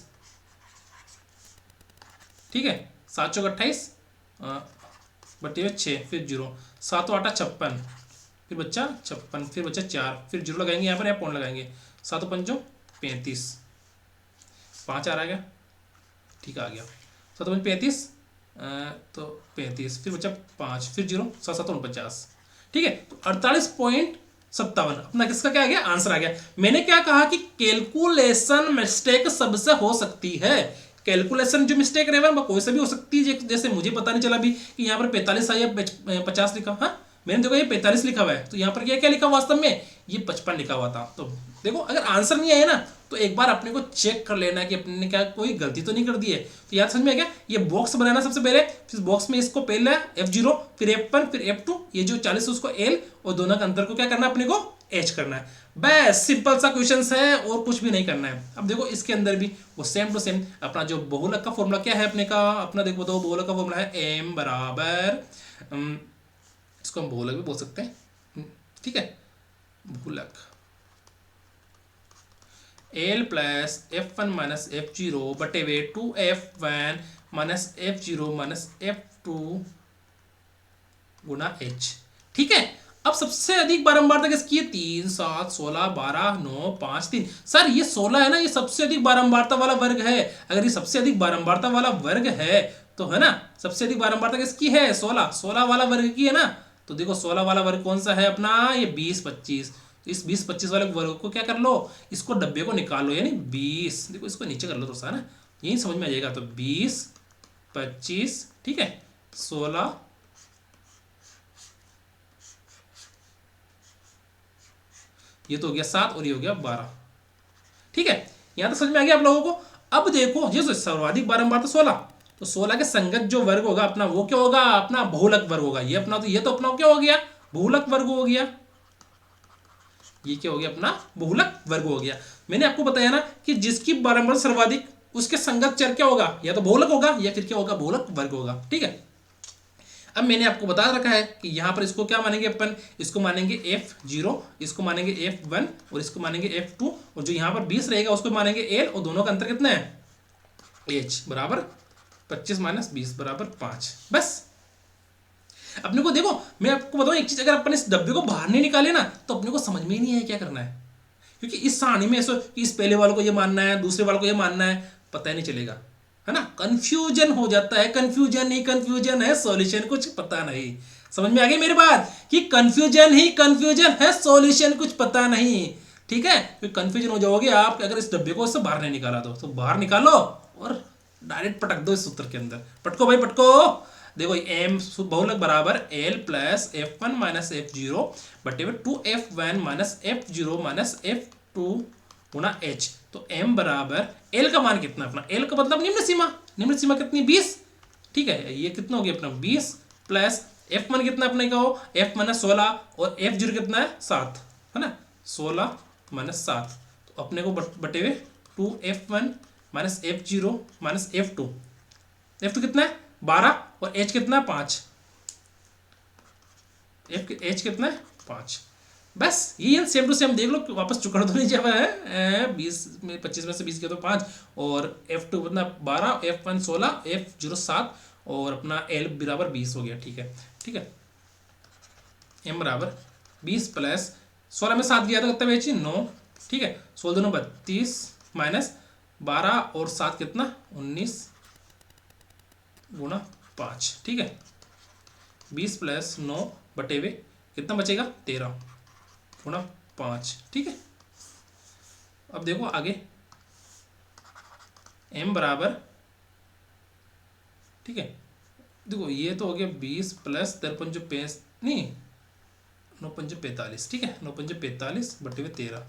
ठीक है, 7 चौक 28 बटे हुए 6 फिर 0 7 8 56 फिर बच्चा 56 फिर बच्चा 4 फिर 0 लगाएंगे यहाँ पर, या पॉइंट लगाएंगे, 7 5 35 5 आ रहा है, ठीक आ गया, 7 5 35 तो 35 फिर बच्चा 5 फिर 0 7 7 49। ठीक है, तो 48.57 अपना किसका क्या आ गया आंसर आ गया। मैंने क्या कहा कि कैलकुलेशन मिस्टेक सबसे हो सकती है, कैलकुलेशन जो मिस्टेक रहेगा वो कोई सा भी हो सकती है, जैसे मुझे पता नहीं चला भी कि यहाँ पर 45 आया 50 लिखा, हाँ मैंने देखो ये 45 लिखा हुआ है, तो यहाँ पर क्या क्या लिखा हुआ वास्तव में, ये 55 लिखा हुआ था। तो देखो अगर आंसर नहीं आया ना तो एक बार अपने को चेक कर लेना कि अपने ने क्या कोई गलती तो नहीं कर दी है। तो याद समझ में आ गया, ये बॉक्स बनाना सबसे पहले, फिर बॉक्स में इसको पहले F0 फिर F1 फिर F2, ये जो 40 है उसको L और दोनों के अंतर को क्या करना है अपने को H करना है। बस सिंपल सा क्वेश्चन है और कुछ भी नहीं करना है। अब देखो इसके अंदर भी वो सेम टू सेम अपना जो बहुलक का फॉर्मूला क्या है अपने का, अपना देखो तो बहुलक का फॉर्मूला है m बराबर, इसको हम बहुलक भी बोल सकते हैं, ठीक है, बहुलक L plus F1 minus F0 बटे वे 2F1 minus F0 minus F2 गुना H, ठीक है। अब सबसे अधिक बारंबारता किसकी है, 3 7 16 12 9 5 3। सर ये 16 है ना, ये सबसे अधिक बारंबारता वाला वर्ग है। अगर ये सबसे अधिक बारंबारता वाला वर्ग है तो है ना, सबसे अधिक बारंबारता किसकी है, 16 16 वाला वर्ग की है ना। तो देखो 16 वाला वर्ग कौन सा है अपना, ये 20 25। इस 20 25 वाले वर्ग को क्या कर लो, इसको डब्बे को निकाल लो, यानी 20, देखो इसको नीचे कर लो तो सा ना, यही समझ में आ जाएगा। तो 20 25, ठीक है, 16 ये तो हो गया 7 और ये हो गया 12, ठीक है। यहां तक समझ में आ गया आप लोगों को। अब देखो ये जो सर्वाधिक बारंबार तो 16, तो 16 के संगत जो वर्ग होगा अपना वो क्या होगा, अपना बहुलक वर्ग होगा। ये अपना तो ये तो अपना क्या हो गया, बहुलक वर्ग हो गया। ये क्या हो गया अपना बहुलक वर्ग हो गया। मैंने आपको बताया ना कि जिसकी बारंबार सर्वाधिक उसके संगत चर क्या होगा, या तो बहुलक होगा या फिर क्या होगा, बहुलक वर्ग होगा, ठीक है। अब मैंने आपको बता रखा है कि यहां पर इसको क्या मानेंगे अपन, इसको मानेंगे F0, इसको मानेंगे F1 और इसको मानेंगे F2, और जो यहां पर 20 रहेगा उसको मानेंगे L, और दोनों का अंतर कितना है, H बराबर 25 माइनस 20 बराबर 5। बस अपने को देखो मैं आपको बताऊं एक चीज, अगर अपन इस डब्बे को बाहर नहीं निकाले ना तो अपने को समझ में ही नहीं है क्या करना है, क्योंकि इस सारणी में ऐसा कि इस पहले वाले को ये मानना है दूसरे वाले को ये मानना है, पता ही नहीं चलेगा, है ना, कंफ्यूजन हो जाता है। कंफ्यूजन ही कंफ्यूजन है, सॉल्यूशन कुछ पता नहीं। समझ में आ गई मेरी बात कि कंफ्यूजन ही कंफ्यूजन है, सॉल्यूशन कुछ पता नहीं, ठीक है। फिर कंफ्यूजन हो जाओगे आप अगर इस डब्बे को इससे बाहर नहीं निकाला तो बाहर निकालो और डायरेक्ट पटक दो इस सूत्र के अंदर, पटको भाई पटको। देखो m बहुलक बराबर L plus F1 minus F0 बटे में 2F1 minus F0 minus F2 गुना H। तो m बराबर L का मान कितना अपना, L का मतलब निम्न सीमा कितनी 20, ठीक है। ये कितना हो गया अपना 20 प्लस F1 कितना अपने का हो, F माइनस 16 और F0 कितना है 7, है ना, 16 माइनस 7, तो अपने को बटे हुए 2F1 minus F0 minus F2 कितना है 12 और H कितना है 5, H कितना है 5। बस ये सेम टू सेम देख लो, वापस चुकड़ तो नहीं जब है 20 में 25 में से 20 के तो 5, और F2 कितना 12, F1 16, F0 7 और अपना L बराबर 20 हो गया, ठीक है, ठीक है। M बराबर 20 प्लस 16 में 7 गया तो कितना बेची 9, ठीक है, 16 दोनों 32 माइनस 12 और 7 कितना 19 गुना 5, ठीक है। 20 प्लस 9 बटे हुए कितना बचेगा 13 गुना 5, ठीक है। अब देखो आगे m बराबर, ठीक है, देखो ये तो हो गया 20 प्लस 53 नहीं 9 पंजे 45, ठीक है, 9 पंजे 45 बटे हुए 13,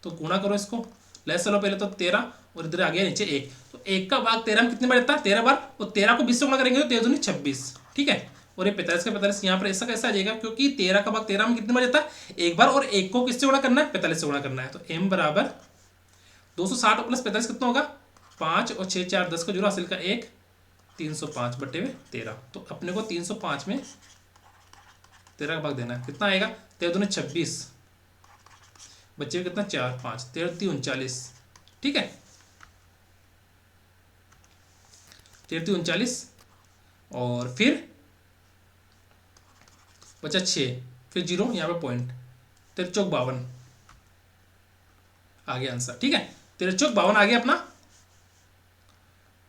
तो गुणा करो इसको, लेस चलो पहले तो 13 और इधर आ गया नीचे 1, तो 1 का भाग 13 में कितने बार देता है 13 बार, और 13 को 20 से गुणा करेंगे तो 13 दूनी 26, ठीक है, और ये 45 का 45 यहाँ पर ऐसा कैसा आ जाएगा, क्योंकि 13 का भाग 13 में कितने बार देता है एक बार, और 1 को किससे गुणा करना है 45 से गुणा करना है। तो m बराबर 260 प्लस 45 कितना होगा 5 और 6 4 10 का जोड़ा हासिल का 1 305 बटे हुए 13, तो अपने को 305 में 13 का भाग देना है, कितना आएगा 13 दूनी 26 बच्चे में कितना 4 5 13 3 39, ठीक है, 13 3 39 और फिर बचा 6 फिर 0 यहाँ पे पॉइंट 13 चौक 52 आ गया आंसर, ठीक है, 13 चौक 52 आ गया अपना,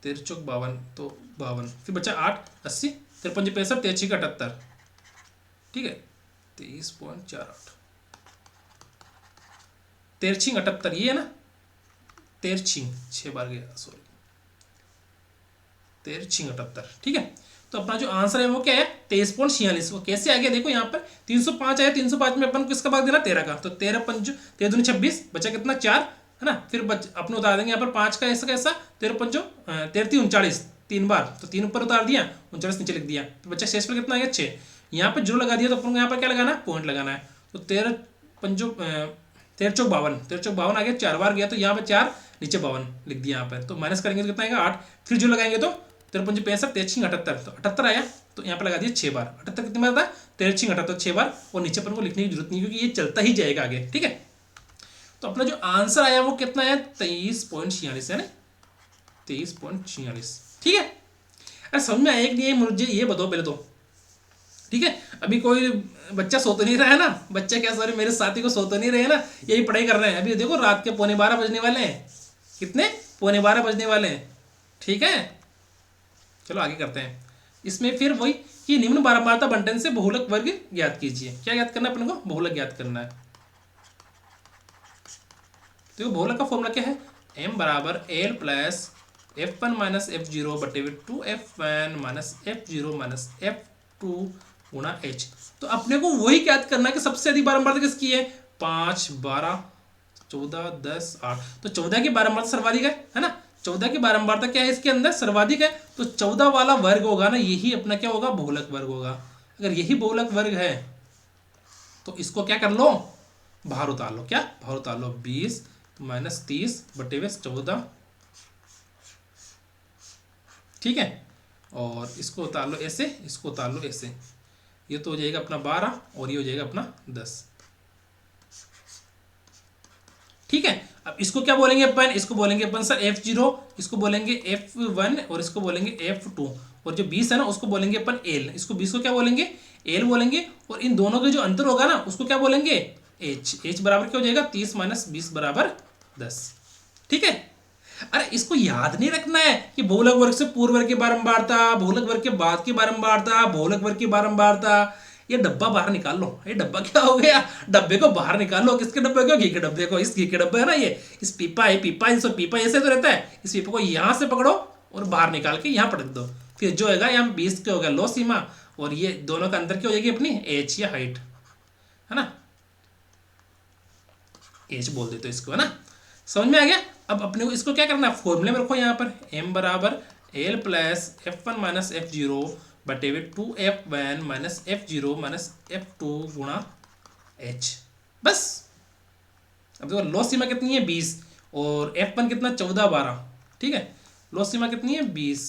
13 चौक 52 तो 52, फिर बचा 8 80 53 65 63 का 78, ठीक है, 23.48 13 78 ये है ना, 13 6 बार गया सॉरी 13,78। ठीक है, तो अपना जो आंसर है वो क्या है 23.46। वो कैसे आ गया देखो यहाँ पर 305 आया, 305 में अपन को किसका भाग देना 13 का, तो 13 पंच 13 दूनी 26, बचा कितना 4 है ना। फिर अपने उतार देंगे यहाँ पर 5 का, ऐसा कैसा 13 पंचो 13 39 3 बार, तो 3 ऊपर उतार दिया 39 नीचे लिख दिया, तो बच्चा शेष पर कितना आ गया 6। यहाँ पर जीरो लगा दिया तो अपन को यहाँ पर क्या लगाना है पॉइंट लगाना है, तो 13 पंचो 13 चौक 52, 13 चौक 52 आ गया, 4 बार गया तो यहाँ पे 4 नीचे 52 लिख दिया यहाँ पर, तो माइनस करेंगे तो कितना आएगा 8, फिर जो लगाएंगे तो 13 पंच 65, 13 78, तो 78 आया, तो यहाँ पे लगा दिया 6 बार। 78 कितनी बार था 13 78 6 बार, और नीचे पर को लिखने की जरूरत नहीं क्योंकि ये चलता ही जाएगा आगे। ठीक है, तो अपना जो आंसर आया वो कितना आया 23.46 है ना, 23.46। ठीक है, अरे समझ में आया कि नहीं मुझे ये बताओ पहले तो। ठीक है, अभी कोई बच्चा सो तो नहीं रहा है ना, बच्चा क्या सॉरी मेरे साथी को सो तो नहीं रहे हैं ना, यही पढ़ाई कर रहे हैं। अभी देखो रात के 11:15 बजने वाले हैं, कितने 11:15 बजने वाले हैं। ठीक है, चलो आगे करते हैं। इसमें फिर वही कि निम्न बारंबारता बंटन से बहुलक वर्ग ज्ञात कीजिए। क्या ज्ञात करना है अपन को, बहुलक ज्ञात करना है। तो बहुलक का फॉर्मूला क्या है, m बराबर l plus f1 minus f0 बटे 2f1 minus f0 minus f2 गुणा h। तो अपने को वही ज्ञात करना है कि सबसे अधिक बारंबारता किसकी है 5 12 14 10 8, तो 14 की बारंबारता सर्वाधिक है ना। 14 की बारंबारता क्या है इसके अंदर सर्वाधिक है, तो 14 वाला वर्ग होगा ना, यही अपना क्या होगा बहुलक वर्ग होगा। अगर यही बहुलक वर्ग है तो इसको क्या कर लो बाहर उतार लो, क्या बाहर उतार लो 20 माइनस 30 बटे 14। ठीक है, और इसको उतार लो ऐसे, इसको उतार लो ऐसे, ये तो हो जाएगा अपना 12 और ये हो जाएगा अपना 10। ठीक है, अब इसको क्या बोलेंगे अपन, इसको बोलेंगे अपन सर f0, इसको बोलेंगे f1 और इसको बोलेंगे f2, और जो 20 है ना उसको बोलेंगे अपन l, इसको 20 को क्या बोलेंगे l बोलेंगे, और इन दोनों के जो अंतर होगा ना उसको क्या बोलेंगे h बराबर क्या हो जाएगा 30 माइनस 20 बराबर 10। ठीक है, अरे इसको याद नहीं रखना है कि बहुलक वर्ग से पूर्व वर्ग की बारंबारता, बहुलक वर्ग के बाद की बारंबारता, बहुलक वर्ग की बारंबारता। ये डब्बा बाहर निकाल लो, ये डब्बा क्या हो गया, डब्बे को बाहर निकाल लो। किसके डब्बे को, घी के डब्बे को। इस घी के डब्बे है ना ये, इस पीपा है, पीपा इस पीपा ऐसे तो रहता है, इस पीपा को यहाँ से पकड़ो और बाहर निकाल के यहाँ पटक दो, फिर जो होगा यहाँ 20 के होगा लो सीमा, और ये दोनों का अंतर क्या हो जाएगी अपनी एच या हाइट है ना, एच बोल देते इसको है ना। समझ में आ गया। अब अपने को इसको क्या करना है फॉर्मूले में रखो यहाँ पर m बराबर l plus f1 minus f0 बटे 2f1 minus f0 minus f2 गुणा h। बस अब देखो लो सीमा कितनी है 20 और f1 कितना 14 12। ठीक है, लो सीमा कितनी है 20,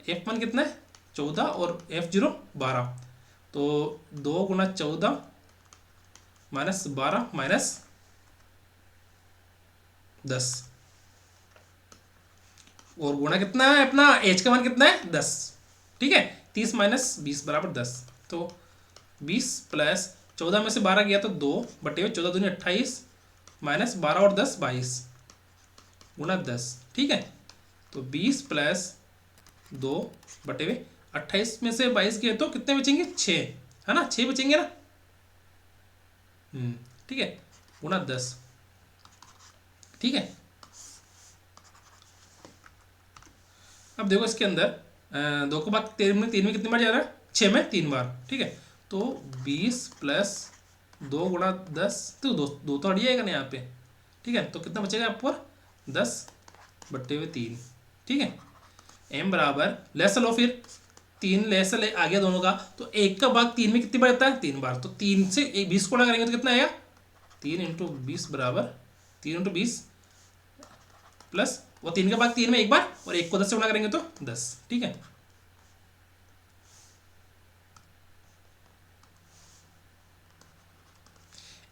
f1 कितना है 14 और f0 12, तो 2 गुणा 14 माइनस 12 माइनस 10, और गुणा कितना है अपना h का मान कितना है 10। ठीक है, 30 माइनस 20 बराबर 10, तो 20 प्लस 14 में से 12 गया तो 2 बटे 14 दूनी 28 माइनस 12 और 10 22 गुणा 10। ठीक है, तो 20 प्लस 2 बटे 28 में से 22 गए तो कितने बचेंगे 6 है ना, 6 बचेंगे ना। ठीक है, गुणा 10। ठीक है, अब देखो इसके अंदर 2 के बाद 3 में कितनी बार जा रहा है 6 में 3 बार। ठीक है, तो 20 प्लस 2 गुणा 10, तो दो तो हट जाएगा ना यहाँ पे। ठीक है, तो कितना बचेगा आप पर 10 बट्टे हुए 3। ठीक है, m बराबर लेस लो, फिर 3 लेस ले आ गया दोनों का, तो 1 का भाग 3 में कितनी बार आता है 3 बार, तो 3 से 20 को करेंगे तो कितना आएगा 3 इंटू 20 बराबर 3 इंटू 20 प्लस वो 3 का भाग 3 में एक बार, और 1 को 10 से गुणा करेंगे तो 10। ठीक है,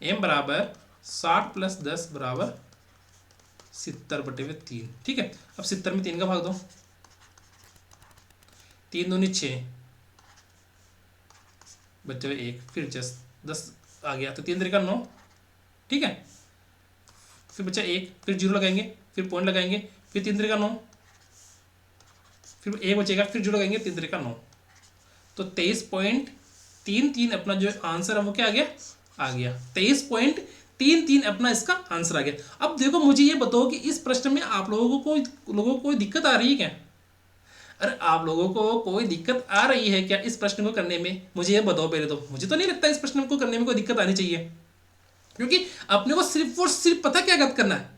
m बराबर 60 प्लस 10 बराबर 70 बटे हुए 3। ठीक है, अब 70 में 3 का भाग दो, 3 दूनी 6 बचे हुए 1, फिर 10 आ गया तो 3 तरीका 9। ठीक है, फिर बचा 1, फिर 0 लगाएंगे, फिर पॉइंट लगाएंगे, फिर 3 तरीका 9, फिर 1 बचेगा, फिर 0 लगाएंगे 3 तरीका 9, तो 23.33 अपना जो आंसर है वो क्या आ गया 23.33 अपना इसका आंसर आ गया। अब देखो मुझे ये बताओ कि इस प्रश्न में आप लोगों को कोई दिक्कत आ रही है क्या। अरे आप लोगों को कोई दिक्कत आ रही है क्या इस प्रश्न को करने में? मुझे ये बताओ पहले तो। मुझे तो नहीं लगता इस प्रश्न को करने में कोई दिक्कत आनी चाहिए, क्योंकि अपने को सिर्फ और सिर्फ पता क्या गत करना है,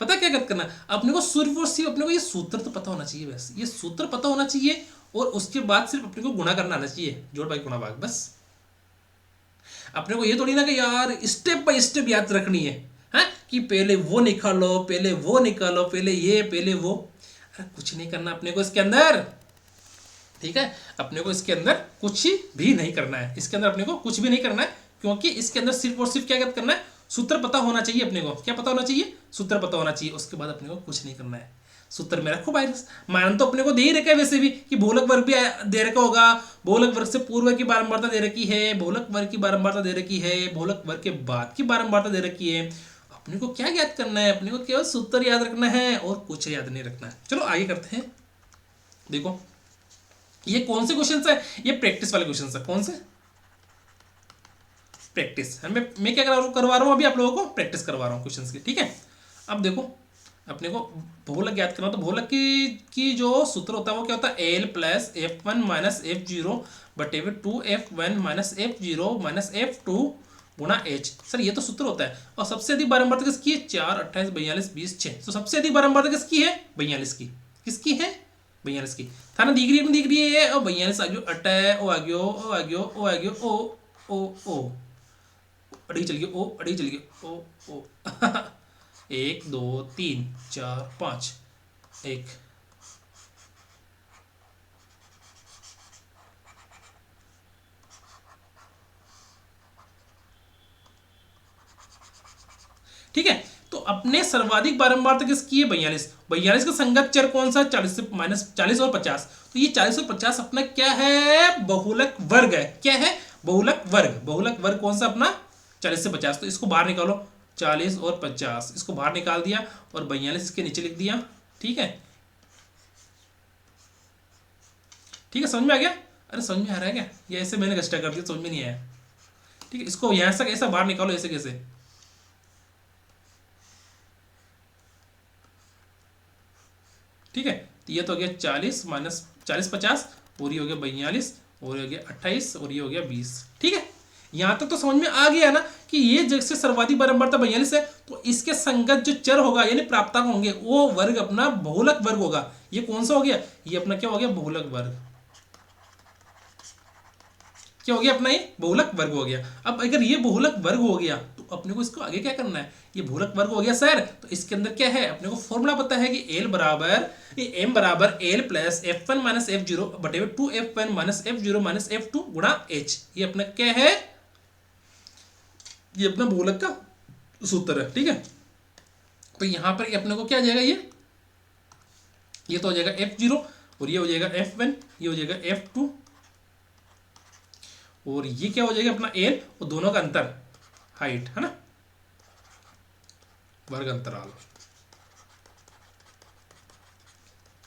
पता क्या गत करना है अपने को, सिर्फ और सिर्फ अपने को ये सूत्र तो पता होना चाहिए, बस ये सूत्र पता होना चाहिए, और उसके बाद सिर्फ अपने को गुणा करना आना चाहिए, जोड़ भाग गुणा भाग, बस। अपने को ये थोड़ी ना कि यार स्टेप बाय स्टेप याद रखनी है कि पहले वो निकालो, पहले वो निकालो, पहले ये, पहले वो। अरे कुछ नहीं करना अपने को इसके अंदर, ठीक है। अपने को इसके अंदर कुछ भी नहीं करना है, इसके अंदर अपने को कुछ भी नहीं करना है, क्योंकि इसके अंदर सिर्फ और सिर्फ क्या करना है, सूत्र पता होना चाहिए अपने को। क्या पता होना चाहिए? सूत्र पता होना चाहिए। उसके बाद अपने को कुछ नहीं करना है। सूत्र में रखो वायरस, मान तो अपने को दे ही रखा है वैसे भी कि बहुलक वर्ग भी दे रखा होगा, बहुलक वर्ग से पूर्व की बारंबारता दे रखी है, बहुलक वर्ग की बारंबारता दे रखी है, बहुलक वर्ग के बाद की बारंबारता दे रखी है। अपने को क्या याद करना है? अपने को केवल सूत्र याद रखना है और कुछ याद नहीं रखना है। चलो आगे करते हैं। देखो ये कौन से क्वेश्चन है? ये प्रैक्टिस वाले क्वेश्चन है। कौन से? प्रैक्टिस। मैं क्या करवा रहा हूँ अभी आप लोगों को? प्रैक्टिस करवा रहा हूँ क्वेश्चंस की, ठीक है। अब देखो अपने को बहुलक याद करना, तो बहुलक की जो सूत्र होता है वो क्या होता है? L plus F one minus F zero बटे में two F one minus F zero minus F two गुणा एच। सर ये तो सूत्र होता है। और सबसे अधिक बारंबारता किसकी है? 4, 28, 42, 20, 6। तो सबसे अधिक बारंबारता किसकी है? 42 की। किसकी है? 42 की। था ना, दिख रही है। और 42 आ गयो, अटै ओ आ गयो, ओ आ गयो, ओ आ गयो, ओ अड़ी चल गयो, ओ अड़ी चल गयो, ओ 1 2 3 4 5 1। ठीक है। तो अपने सर्वाधिक बारंबारता किसकी है? 42। 42 का संगत चर कौन सा? 40 से माइनस 40 और 50। तो ये 40 और 50 अपना क्या है? बहुलक वर्ग है। क्या है? बहुलक वर्ग। बहुलक वर्ग कौन सा अपना? 40 से 50। तो इसको बाहर निकालो, 40 और 50 इसको बाहर निकाल दिया, और 42 इसके नीचे लिख दिया। ठीक है, ठीक है, समझ में आ गया? अरे समझ में आ रहा है क्या? ये ऐसे मैंने घस्टा कर दिया, समझ में नहीं आया। ठीक है, इसको यहां से ऐसा बाहर निकालो, ऐसे कैसे? ठीक है, तो ये तो हो गया 40 माइनस 40 50, और ये हो गया 42, और ये हो गया 28, और ये हो गया 20। ठीक है, यहां तक तो समझ में आ गया ना कि ये जैसे सर्वाधिक बारंबारता 42 है, तो इसके संगत जो चर होगा यानी प्राप्तांक होंगे वो वर्ग अपना बहुलक वर्ग होगा। ये कौन सा हो गया? ये अपना क्या हो गया? बहुलक वर्ग। क्या हो गया अपना? ये बहुलक वर्ग हो गया। अब अगर ये बहुलक वर्ग हो गया तो अपने को इसको आगे क्या करना है? ये बहुलक वर्ग हो गया सर, तो इसके अंदर क्या है? अपने को फॉर्मूला पता है कि एल बराबर एम बराबर L plus F one minus F zero बटे two F one minus F zero minus F two गुणा एच। ये अपना क्या है? ये अपना बहुलक का सूत्र है। ठीक है, तो यहां पर अपने को क्या आ जाएगा? ये तो हो जाएगा एफ जीरो, और ये हो जाएगा एफ वन, ये हो जाएगा एफ टू, और ये क्या हो जाएगा? अपना एल, और दोनों का अंतर हाइट है ना, वर्ग अंतराल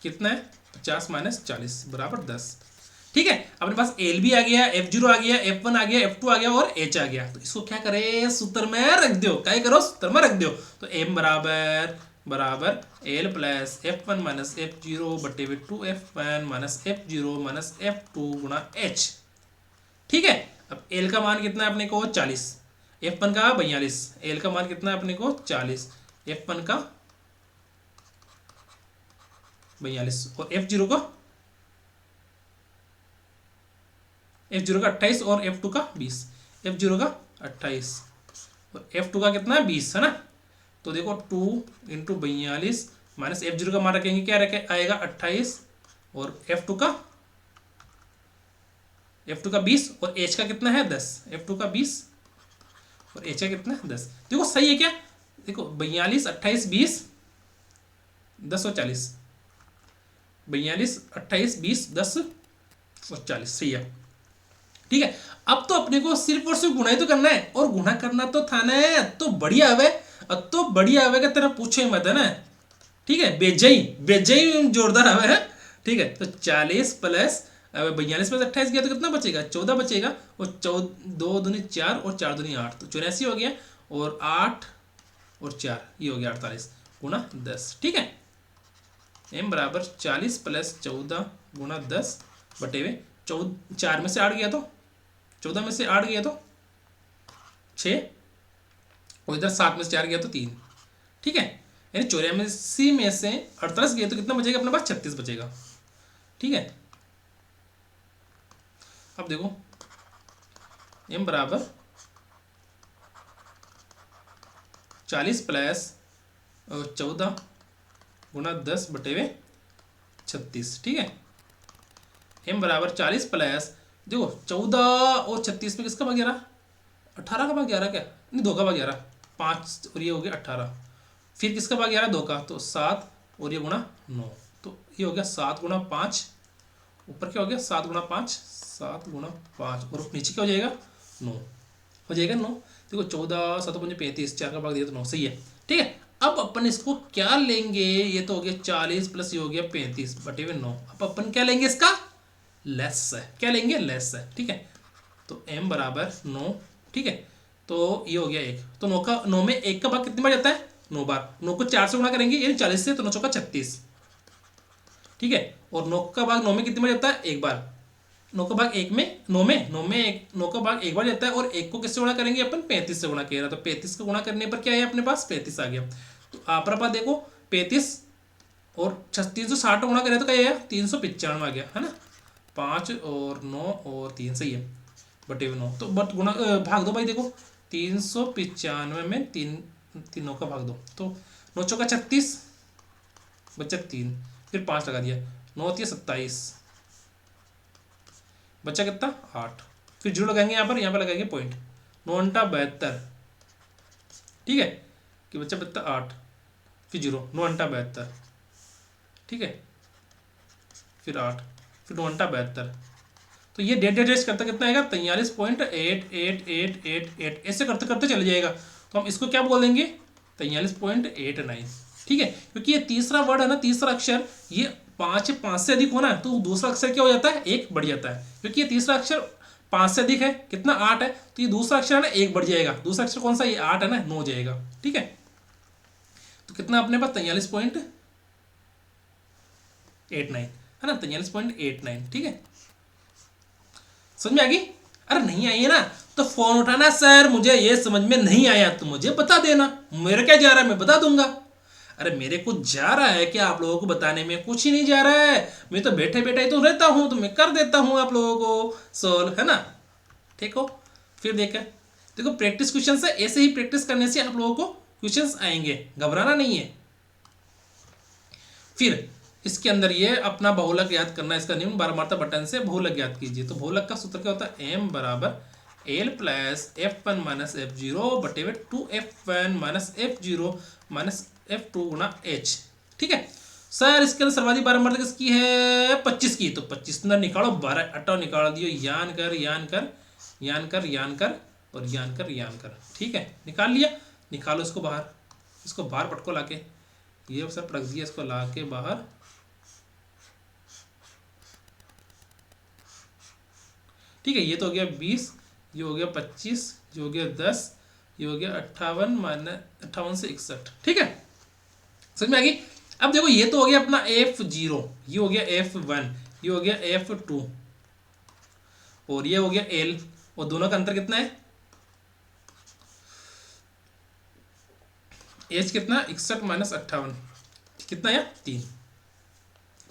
कितना है? 50 माइनस 40 बराबर 10। ठीक है, अपने पास एल भी आ गया, एफ जीरो आ गया, एफ वन आ गया, एफ टू आ गया, और एच आ गया। तो इसको क्या करे? सूत्र में रख दो। क्या करो? सूत्र में रख दो। तो एम बराबर L plus F one minus F zero बटे में two F one minus F zero minus F two गुणा एच। ठीक है, अब एल का मान कितना है अपने को? 40, एफ वन का 42, एल का मान कितना है अपने को? 40, एफ वन का 42, और एफ जीरो का 28, और एफ टू का 20। एफ जीरो का 28 और एफ टू का कितना है? 20 है ना। तो देखो 2 इंटू 42 माइनस एफ जीरो का मान रखेंगे, क्या रखे आएगा? 28, और एफ टू का 20, और एच का कितना है? 10। एफ टू का 20 और एच का कितना है? 10। देखो सही है क्या? देखो 42, 28, 20, 10 और 40, 42, 28, 20, 10 और 40, सही है। ठीक है, अब तो अपने को सिर्फ और सिर्फ गुणा ही तो करना है, और गुणा करना तो था ना, तो बढ़िया है। अब तो बढ़िया है, तेरा पूछे मत है ना। ठीक है, बेजई जोरदार है। ठीक है, तो 40 प्लस 42 प्लस 28 गया तो कितना बचेगा? 14 बचेगा, और 2 दूनी 4 और 4 दूनी 8, तो 84 हो गया, और 8 और 4 ये हो गया 48 गुणा 10। ठीक है, m बराबर 40 प्लस 14 गुणा 10 बटे हुए 4 में से 8 गया तो 14 में से 8 गया तो 6 और इधर 7 में से 4 गया तो 3। ठीक है, यानी 84 में से 48 गए तो कितना बचेगा अपने पास? 36 बचेगा। ठीक है, अब देखो m बराबर 40 प्लस 14 गुणा 10 बटे हुए 36। ठीक है, m बराबर 40 प्लस देखो 14 और 36 में किसका भाग 11? 18 का भाग 11 क्या? नहीं, 2 का भाग 11, 5 और ये हो गया 18। फिर किसका भाग 11? 2 का, तो 7 और ये गुणा 9, तो ये हो गया 7 गुणा 5। ऊपर क्या हो गया? 7 गुणा 5, 7 गुणा 5 और नीचे क्या हो जाएगा? 9 हो जाएगा। 9 देखो 14 7 5 35, 4 का भाग दिया तो 9, सही है। ठीक है, अब अपन इसको क्या लेंगे? ये तो हो गया 40 प्लस ये हो गया 35 बटे हुए 9। अब अपन क्या लेंगे? इसका लेस है। क्या लेंगे? लेस है। ठीक है, तो m बराबर 9। ठीक है, तो ये हो गया 1, तो 9 में 1 का भाग कितनी बार जाता है? 9 बार। 9 को 4 से गुणा करेंगे यानी 40 से, तो 9 चौका 36। ठीक है, और 9 का भाग 9 में कितनी बार जाता है? 1 बार। 9 का भाग 1 में 9 का भाग 1 बार जाता है, और 1 को किससे गुणा करेंगे अपन? 35 से गुणा किया, तो 35 का गुणा करने पर क्या है अपने पास? 35 आ गया। तो आप पास देखो 35 और 360 गुणा करें तो क्या आया? 395 आ गया, है ना। 5 और 9 और 3, सही है, बटे हुए 9। तो बट गुणा भाग दो भाई, देखो 395 में 3 का भाग दो, तो 9 चौका 36 बचा 3, फिर 5 लगा दिया, 9 होती है 27, बचा कितना? 8। फिर जीरो लगाएंगे यहाँ पर लगाएंगे पॉइंट, 9 अंटा 72। ठीक है, कि बच्चा बचता 8, फिर जीरो, 9 अंटा 72। ठीक है, फिर 8, फिर 9 अंटा 72। तो ये डेट एडजस्ट करता कितना आएगा? 43.8888, ऐसे करते करते चले जाएगा। तो हम इसको क्या बोल देंगे? 43.89। ठीक है, क्योंकि ये तीसरा वर्ड है ना, तीसरा अक्षर, ये 5 से अधिक होना है तो दूसरा अक्षर क्या हो जाता है? 1 बढ़ जाता है। क्योंकि ये तीसरा अक्षर 5 से अधिक है, कितना? 8 है, तो ये दूसरा अक्षर है ना 1 बढ़ जाएगा। दूसरा अक्षर कौन सा? ये 8 है ना, 9 हो जाएगा। ठीक है, तो कितना अपने पास? 43.89 है ना, 43.89। ठीक है, समझ में आ गई? अरे नहीं आई है ना, तो फोन उठाना, सर मुझे ये समझ में नहीं आया तो मुझे बता देना, मेरा क्या जा रहा है, मैं बता दूंगा। अरे मेरे कुछ जा रहा है क्या? आप लोगों को बताने में कुछ ही नहीं जा रहा है, मैं तो बैठे बैठे ही तो रहता हूं, तो मैं कर देता हूं आप लोगों को सोल्व, है ना। ठीक हो, फिर देखो प्रैक्टिस क्वेश्चन से, ऐसे ही प्रैक्टिस करने से आप लोगों को क्वेश्चंस आएंगे, घबराना नहीं है। फिर इसके अंदर ये अपना बहुलक याद करना है, इसका नियम 12 मात्रा बटन से बहुलक याद कीजिए। तो बहुलक का सूत्र क्या होता है? m बराबर l plus f1 minus f0 बटे में 2f1 minus f0 minus f2 गुणा h। ठीक है सर, इसके अंदर सर्वाधिक 12 मात्रा किसकी है? 25 की। तो 25 अंदर निकालो, 12 अट्ठाव निकाल दियो, यान कर यान कर यान कर यान कर और यान कर यान कर। ठीक है, निकाल लिया, निकालो इसको बाहर, इसको बाहर पटको लाके, ये सब रख दिया, इसको ला के बाहर। ठीक है, ये तो हो गया 20, ये हो गया 25, ये हो गया 10, ये हो गया 58 माइनस 58 से 61। ठीक है, समझ में आ गई? अब देखो ये तो हो गया अपना F0, ये हो गया F1, ये हो गया F2 और ये हो गया L, और दोनों का अंतर कितना है? H कितना? 61 माइनस 58, कितना है? 3।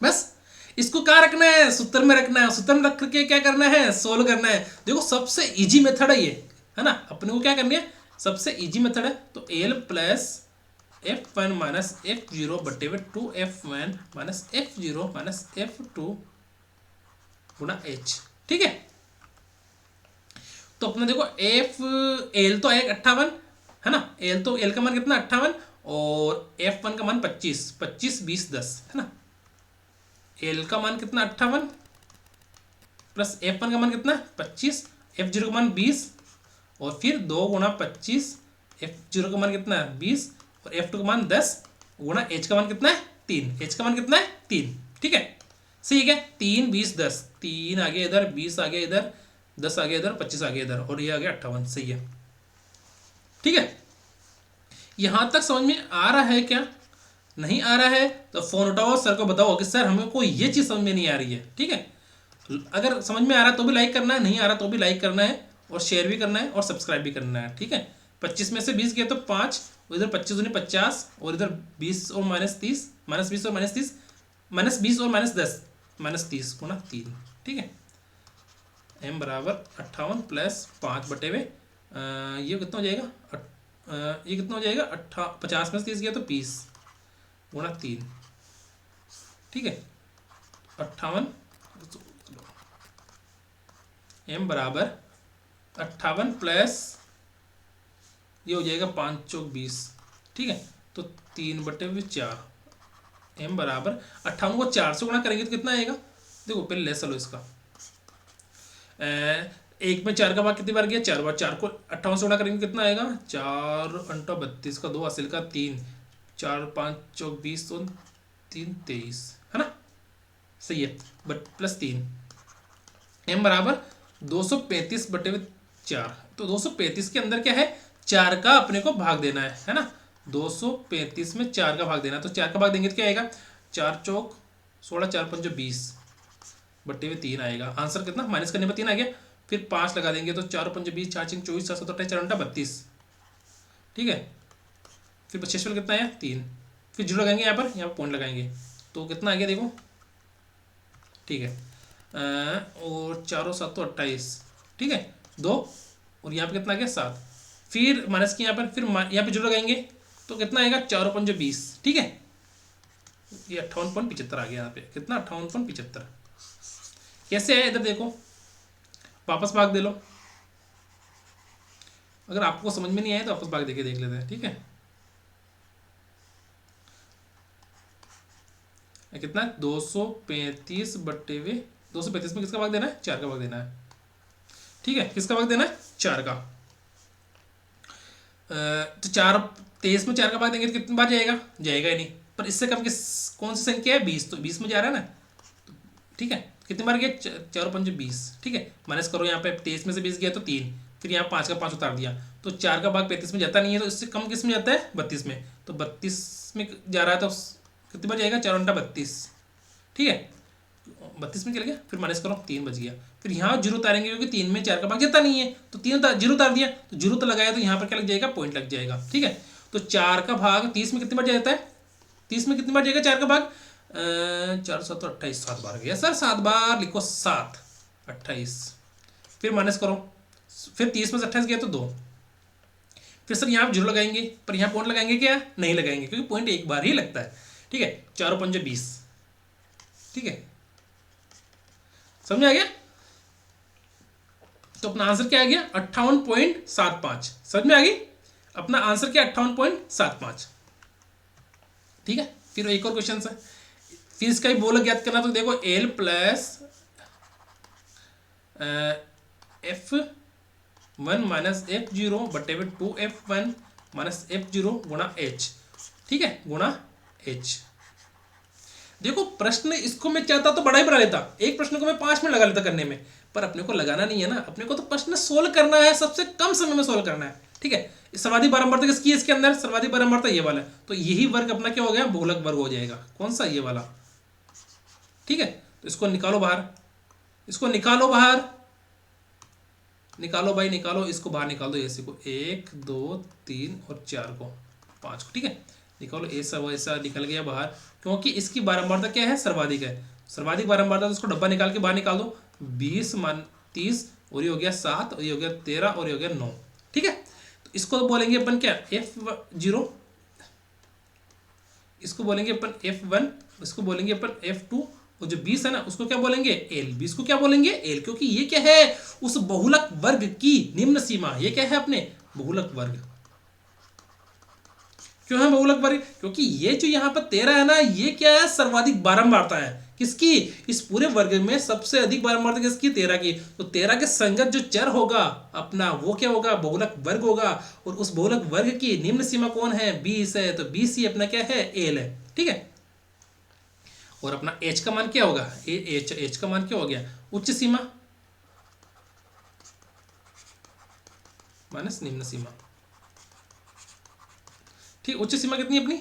बस इसको क्या रखना है? सूत्र में रखना है। सूत्र में रख करके क्या करना है? सोल्व करना है। देखो सबसे इजी मेथड है ये, है ना। अपने को क्या करनी है? सबसे इजी मेथड है। तो L plus F1 minus F0 बटे हुए 2F1 minus F0 minus F2 गुणा H। ठीक है, तो अपना देखो L तो आएगा 58, है ना। L का मान कितना? 58, और F1 का मान 25, 25 20 10, है ना। L का मान कितना? 58 प्लस F1 का मान कितना? 25, F0 का मान 20, और फिर 2 गुणा 25, F0 का मान कितना है? 20, और F2 का मान 10 गुणा H का मान कितना है? 3। H का मान कितना है? 3। ठीक है, सही है। 3 20 10, 3 आ गया इधर, 20 आ गया इधर, 10 आ गया इधर, 25 आ गया इधर, और ये आ गया 58। सही है, ठीक है। यहां तक समझ में आ रहा है क्या? नहीं आ रहा है तो फ़ोन उठाओ, सर को बताओ कि सर हमें को ये चीज़ समझ में नहीं आ रही है। ठीक है, अगर समझ में आ रहा है तो भी लाइक करना है, नहीं आ रहा तो भी लाइक करना है और शेयर भी करना है और सब्सक्राइब भी करना है। ठीक है, 25 में से 20 गया तो 5, इधर 25 दूनी 50 और इधर 20 और -30, -20 और -30, -20 और -10, -30 गुणा 3। ठीक है, m बराबर 58 प्लस 5 बटे हुए ये कितना हो जाएगा, ये कितना हो जाएगा 50 में से 30 गया तो 20 गुणा 3। ठीक है, 58 m बराबर 58 प्लस ये हो जाएगा 5 चौक 20। ठीक है, तो 3 बटे हुए 4, m बराबर 58 को 4 से गुणा करेंगे तो कितना आएगा, देखो पहले लेस लो इसका। एक में 4 का भाग कितनी बार गया, 4 बार। 4 को 58 से गुणा करेंगे कितना आएगा, 4 अंटा 32 का 2 हासिल का 3, 4 5 चौक 20 तो 3 23, है ना, सही है, बट प्लस 3, m बराबर 235 बटे हुए 4। तो 235 के अंदर क्या है, 4 का अपने को भाग देना है ना, 235 में 4 का भाग देना है। तो 4 का भाग देंगे तो क्या आएगा, 4 चौक 16, 4 5 20 बटे हुए 3 आएगा। आंसर कितना, माइनस करने पर 3 आ गया, फिर 5 लगा देंगे तो 4 5 20, 4 6 24, 7 28, 4 अंटा 32। ठीक है, फिर 25 में कितना आया 3, फिर जीरो लगाएंगे यहाँ पर पॉइंट लगाएंगे तो कितना आ गया देखो। ठीक है, और 4 और 7 तो 28। ठीक है, 2 और यहाँ पे कितना आ गया 7, फिर माइनस की यहाँ पर, फिर यहाँ पे जीरो लगाएंगे तो कितना आएगा 4 और 5 20। ठीक है, ये 58.75 आ गया यहाँ पे, कितना 58.75। कैसे है इधर देखो, वापस भाग दे लो, अगर आपको समझ में नहीं आया तो वापस भाग देके देख लेते हैं। ठीक है, कितना 235 बट्टे हुए 235 में किसका भाग देना है, 4 का भाग देना है। ठीक है, किसका भाग देना है, 4 का। तो 4 23 में 4 का भाग देंगे तो कितनी बार जाएगा, जाएगा ही नहीं, पर इससे कम किस कौन सी संख्या है, 20, तो 20 में जा रहा है ना। ठीक है, कितनी बार गया 4 5 20। ठीक है, माइनस करो, यहाँ पे 23 में से 20 गया तो 3, फिर यहाँ 5 का 5 उतार दिया तो 4 का भाग 35 में जाता नहीं है, तो इससे कम किस में जाता है 32 में, तो 32 में जा रहा है तो कितनी बार जाएगा 4 अंटा 32। ठीक है, 32 में चल गया, फिर माइनस करो 3 बच गया, फिर यहाँ जीरो उतारेंगे क्योंकि 3 में 4 का भाग जाता नहीं है, तो 3 जीरो उतार दिया तो जीरो तो लगाया तो यहाँ पर क्या लग जाएगा, पॉइंट लग जाएगा। ठीक है, तो 4 का भाग 30 में कितनी बार जाता है, 30 में कितनी बार जाएगा 4 का भाग, 4 7 28, 7 बार गया सर, 7 बार लिखो, 7 28, फिर माइनस करो, फिर 30 में से 28 गया तो 2, फिर सर यहाँ जीरो लगाएंगे, पर यहाँ पॉइंट लगाएंगे क्या, नहीं लगाएंगे क्योंकि पॉइंट एक बार ही लगता है। ठीक है, 4 5 20। ठीक है, समझ आ गया, तो अपना आंसर क्या आ गया 58.75। समझ में आ गई, अपना आंसर क्या 58.75। ठीक है, फिर एक और क्वेश्चन है, फिर इसका भी बोलक याद करना, तो देखो L plus F1 minus F0 बटे में 2F1 माइनस F0 गुणा H। ठीक है, गुणा H। देखो प्रश्न इसको मैं चाहता तो बड़ा ही बना लेता, एक प्रश्न को मैं 5 मिनट लगा लेता करने में, पर अपने को लगाना नहीं है ना, अपने को तो प्रश्न सोल्व करना है, सबसे कम समय में सोल्व करना है। ठीक है, सर्वाधिक बारंबारता किसकी है इसके अंदर, सर्वाधिक बारंबारता ये वाला है, तो यही वर्ग अपना क्या हो गया, बहुलक वर्ग हो जाएगा। कौन सा, ये वाला। ठीक है, तो इसको निकालो बाहर, इसको निकालो बाहर, निकालो भाई निकालो, इसको बाहर निकाल दो, ऐसे को 1 2 3 और 4 को 5 को। ठीक है, निकालो, ऐसा वैसा निकल गया बाहर, क्योंकि इसकी बारंबारता क्या है, सर्वाधिक है, सर्वाधिक बारंबारता, तो इसको डब्बा निकाल के बाहर निकाल दो, 20 30 और ये हो गया 7 और ये हो गया 13 और ये हो गया 9। ठीक है, तो इसको बोलेंगे अपन क्या, F0, इसको बोलेंगे अपन F1, इसको बोलेंगे अपन F2, और जो 20 है ना उसको क्या बोलेंगे, L। 20 को क्या बोलेंगे, L, क्योंकि ये क्या है, उस बहुलक वर्ग की निम्न सीमा, ये क्या है अपने बहुलक वर्ग। क्यों है बहुलक वर्ग, क्योंकि ये जो यहाँ पर 13 है ना, ये क्या है, सर्वाधिक बारंबारता है किसकी, इस पूरे वर्ग में सबसे अधिक बारंबारता किसकी, 13 की। तो 13 के संगत जो चर होगा अपना, वो क्या होगा, बहुलक वर्ग होगा, और उस बहुलक वर्ग की निम्न सीमा कौन है, 20 है, तो 20 ही अपना क्या है, L है। ठीक है, और अपना H का मान क्या होगा, H का मान क्या हो गया, उच्च सीमा माइनस निम्न सीमा। ठीक, उच्च सीमा कितनी अपनी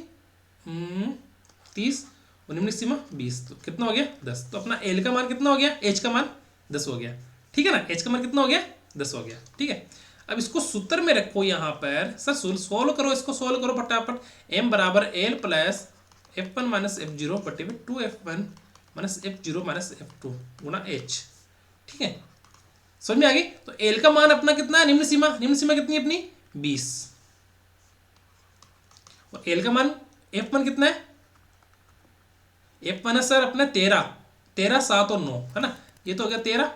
30 और निम्न सीमा 20, तो कितना हो गया 10। तो अपना एल का मान कितना हो गया, एच का मान 10 हो गया, ठीक है ना। एच का मान कितना हो गया 10 हो गया, ठीक है। अब इसको सूत्र में रखो यहाँ पर, सर सोल्व करो, इसको सोल्व करो फटाफट। एम बराबर L plus F one minus F zero बटे में 2f1 minus F zero minus F two गुना एच, ठीक है। समझ में आ गई। तो एल का मान अपना कितना है, निम्न सीमा कितनी है अपनी 20, और एल का मान f1 कितना है, f1 है सर अपना 13, 7 और 9 है ना। ये तो हो गया 13,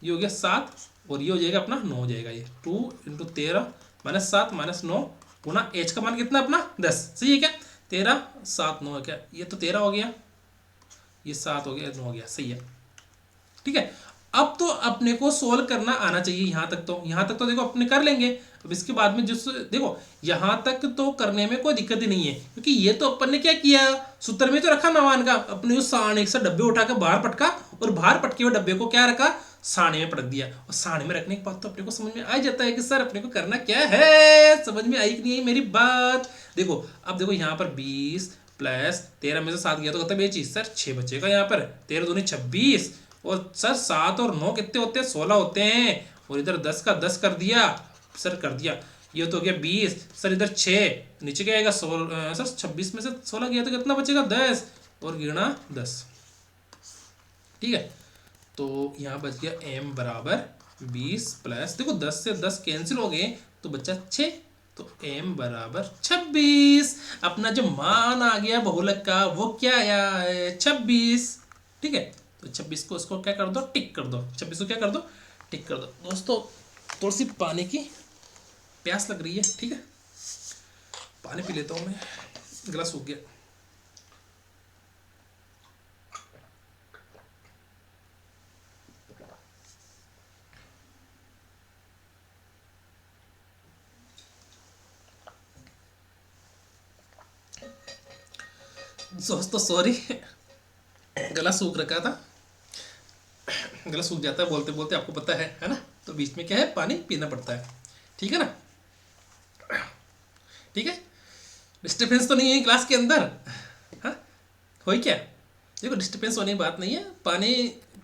ये हो गया 7 और ये हो जाएगा अपना 9 हो जाएगा। ये 2 इंटू 13 माइनस 7 माइनस 9 गुना एच का मान कितना अपना 10, सही है क्या। 13 7 9 है क्या, ये तो 13 हो गया, ये 7 हो गया, 9 हो गया, सही है, ठीक है। अब तो अपने को सोल्व करना आना चाहिए, यहाँ तक तो देखो अपने कर लेंगे। अब इसके बाद में जिस देखो यहाँ तक तो करने में कोई दिक्कत ही नहीं है, क्योंकि ये तो अपन ने क्या किया, सूत्र में तो रखा मान का, अपने उस सारणी से डब्बे उठाकर बाहर पटका और बाहर पटके हुए डब्बे को क्या रखा, सारणी में पटक दिया। और सारणी में रखने के बाद तो अपने को समझ में आ जाता है कि सर अपने को करना क्या है। समझ में आई कि नहीं आई मेरी बात। देखो अब देखो यहाँ पर 20 प्लस 13 में से 7 गया तो मतलब ये चीज सर 6 बचेगा यहाँ पर, 13 दूनी 26 और सर 7 और 9 कितने होते हैं, 16 होते हैं, और इधर 10 का 10 कर दिया सर, कर दिया। ये तो हो गया 20 सर, इधर 6 नीचे क्या आएगा 16 सर, 26 में से 16 गया तो कितना बचेगा 10 और गिना 10, ठीक है। तो यहाँ बच गया m बराबर 20 प्लस देखो 10 से 10 कैंसिल हो गए तो बचा 6, तो m बराबर 26। अपना जो मान आ गया बहुलक का वो क्या आया है 26, ठीक है। तो 26 को उसको क्या कर दो, टिक कर दो, 26 को क्या कर दो, टिक कर दो। दोस्तों थोड़ी सी पानी की प्यास लग रही है, ठीक है, पानी पी लेता हूँ मैं, गला सूख गया। दोस्तों सॉरी, गला सूख रखा था, गला सूख जाता है बोलते बोलते, आपको पता है ना। तो बीच में क्या है, पानी पीना पड़ता है, ठीक है ना, ठीक है। डिस्टर्बेंस तो नहीं है क्लास के अंदर, हाँ हो क्या। देखो डिस्टर्बेंस होने की बात नहीं है, पानी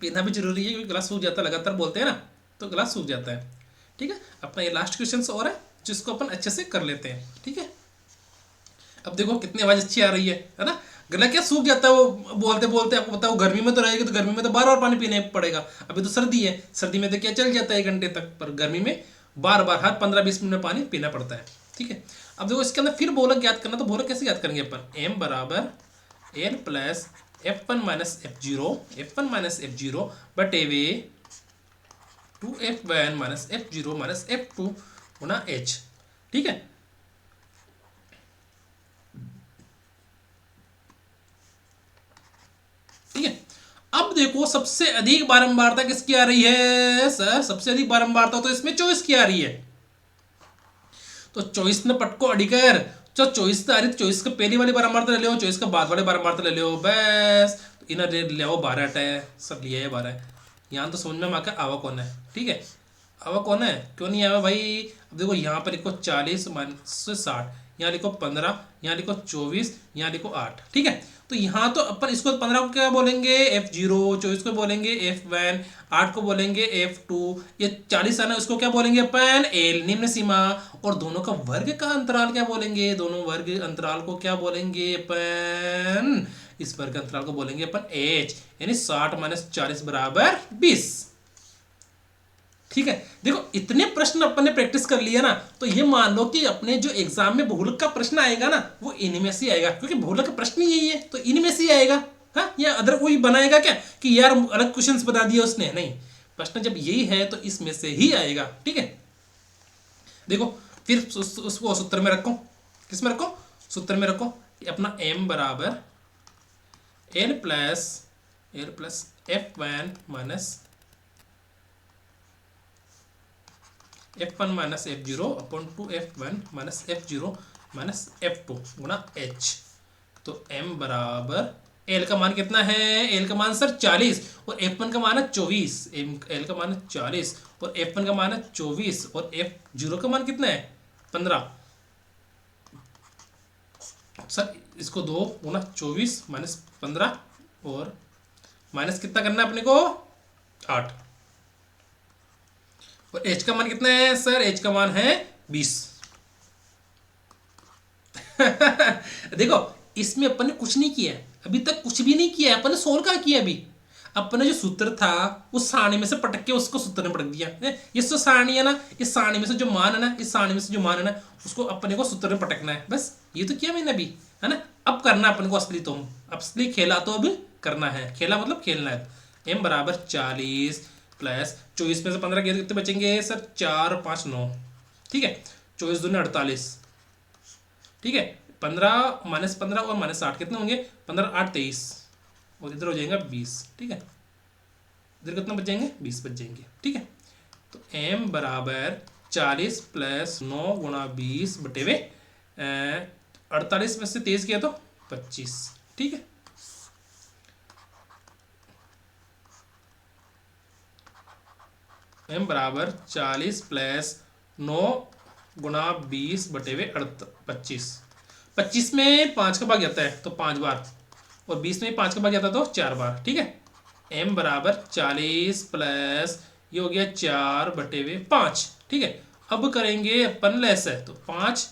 पीना भी जरूरी है, क्योंकि गला सूख जाता है, लगातार बोलते हैं ना तो गला सूख जाता है, ठीक है। अपना ये लास्ट क्वेश्चन और है जिसको अपन अच्छे से कर लेते हैं, ठीक है। अब देखो कितनी आवाज़ अच्छी आ रही है ना। गला क्या सूख जाता है वो बोलते बोलते, आपको पता है वो गर्मी में तो रहेगी, तो गर्मी में तो बार बार पानी पीने पड़ेगा। अभी तो सर्दी है, सर्दी में तो क्या चल जाता है 1 घंटे तक, पर गर्मी में बार बार हर 15-20 मिनट में पानी पीना पड़ता है, ठीक है। अब देखो इसके अंदर फिर बोलक याद करना, तो बोलक कैसे याद करेंगे अपन, m बराबर L plus f1 minus F zero बटे वे 2f1 minus F zero minus f2 गुना h, ठीक है। ठीक है। अब देखो सबसे अधिक बारंबारता किसकी आ रही है सर, सबसे अधिक बारंबारता तो इसमें 24 की आ रही है। तो 24 ने पटको अड़ीकर, तो 24 आ रही, 24 का पहली वाली बारंबारता ले लो, 24 का बाद वाले बारंबारता ले लो, बस तो इन्हें ले आओ 12 है, सब लिया है 12। यहाँ तो समझ में आकर आवा कौन है, ठीक है, आवा कौन है, क्यों नहीं आवा भाई। अब देखो यहाँ पर लिखो 40 माइनस 60, यहाँ लिखो 15, यहाँ लिखो 24, यहाँ लिखो 8, ठीक है। तो यहाँ तो अपन इसको 15 को क्या बोलेंगे f0, 24 को बोलेंगे f1, 8 को बोलेंगे f2, ये 40 है ना, उसको क्या बोलेंगे अपन l निम्न सीमा, और दोनों का वर्ग का अंतराल क्या बोलेंगे, दोनों वर्ग अंतराल को क्या बोलेंगे अपन, इस वर्ग अंतराल को बोलेंगे अपन h, यानी 60 माइनस 40 बराबर 20, ठीक है। देखो इतने प्रश्न अपन ने प्रैक्टिस कर लिया ना, तो ये मान लो कि अपने जो एग्जाम में बहुलक का प्रश्न आएगा ना वो इनमें से आएगा, क्योंकि बहुलक का प्रश्न यही है तो इनमें से आएगा। हाँ, या अदर कोई बनाएगा क्या कि यार अलग क्वेश्चंस बता दिया उसने, नहीं, प्रश्न जब यही है तो इसमें से ही आएगा, ठीक है। देखो फिर उसको सूत्र में रखो, किस में रखो, सूत्र में रखो, अपना m बराबर L plus f1 minus f1 minus f0 upon 2f1 minus f0 minus f2 गुना h। तो m बराबर l का मान कितना है, l का मान सर 40 और f1 का मान है 24, l का मान है 40 और f1 का मान है 24 और f0 का मान कितना है 15। सर इसको 2 × 24 -15 और माइनस कितना करना है अपने को 8। और एच का मान कितना है सर? एच का मान है 20। देखो इसमें अपन ने कुछ नहीं किया है, अभी तक कुछ भी नहीं किया है, अपन ने सोल्व कहाँ किया अभी? अपने जो सूत्र था उस सारणी में से पटक के उसको सूत्र में पटक दिया। ये तो सारणी है ना, इस सारणी में से जो मान है ना, इस सारणी में से जो मान है ना, उसको अपने को सूत्र में पटकना है, बस ये तो किया मैंने अभी, है ना। अब करना अपने को असली, तो असली खेला तो अब करना है, खेला मतलब खेलना है। m बराबर 40 प्लस 24 में से 15 गए तो कितने बचेंगे सर? 4 और 5 9, ठीक है। 24 दूनी 48, ठीक है। 15 -15 और -8 कितने होंगे? 15 8 23 और इधर हो जाएगा 20, ठीक है। इधर कितना बच जाएंगे? 20 बच जाएंगे, ठीक है। तो m बराबर 40 प्लस 9 × 20 बटे हुए 48 में से 23 किया तो 25, ठीक है। m बराबर 40 प्लस 9 × 20 बटे हुए 25। 25 में 5 का भाग जाता है तो 5 बार, और 20 में 5 का भाग जाता है तो 4 बार, ठीक है। m बराबर 40 प्लस ये हो गया 4 बटे हुए 5, ठीक है। अब करेंगे अपन लेस है तो 5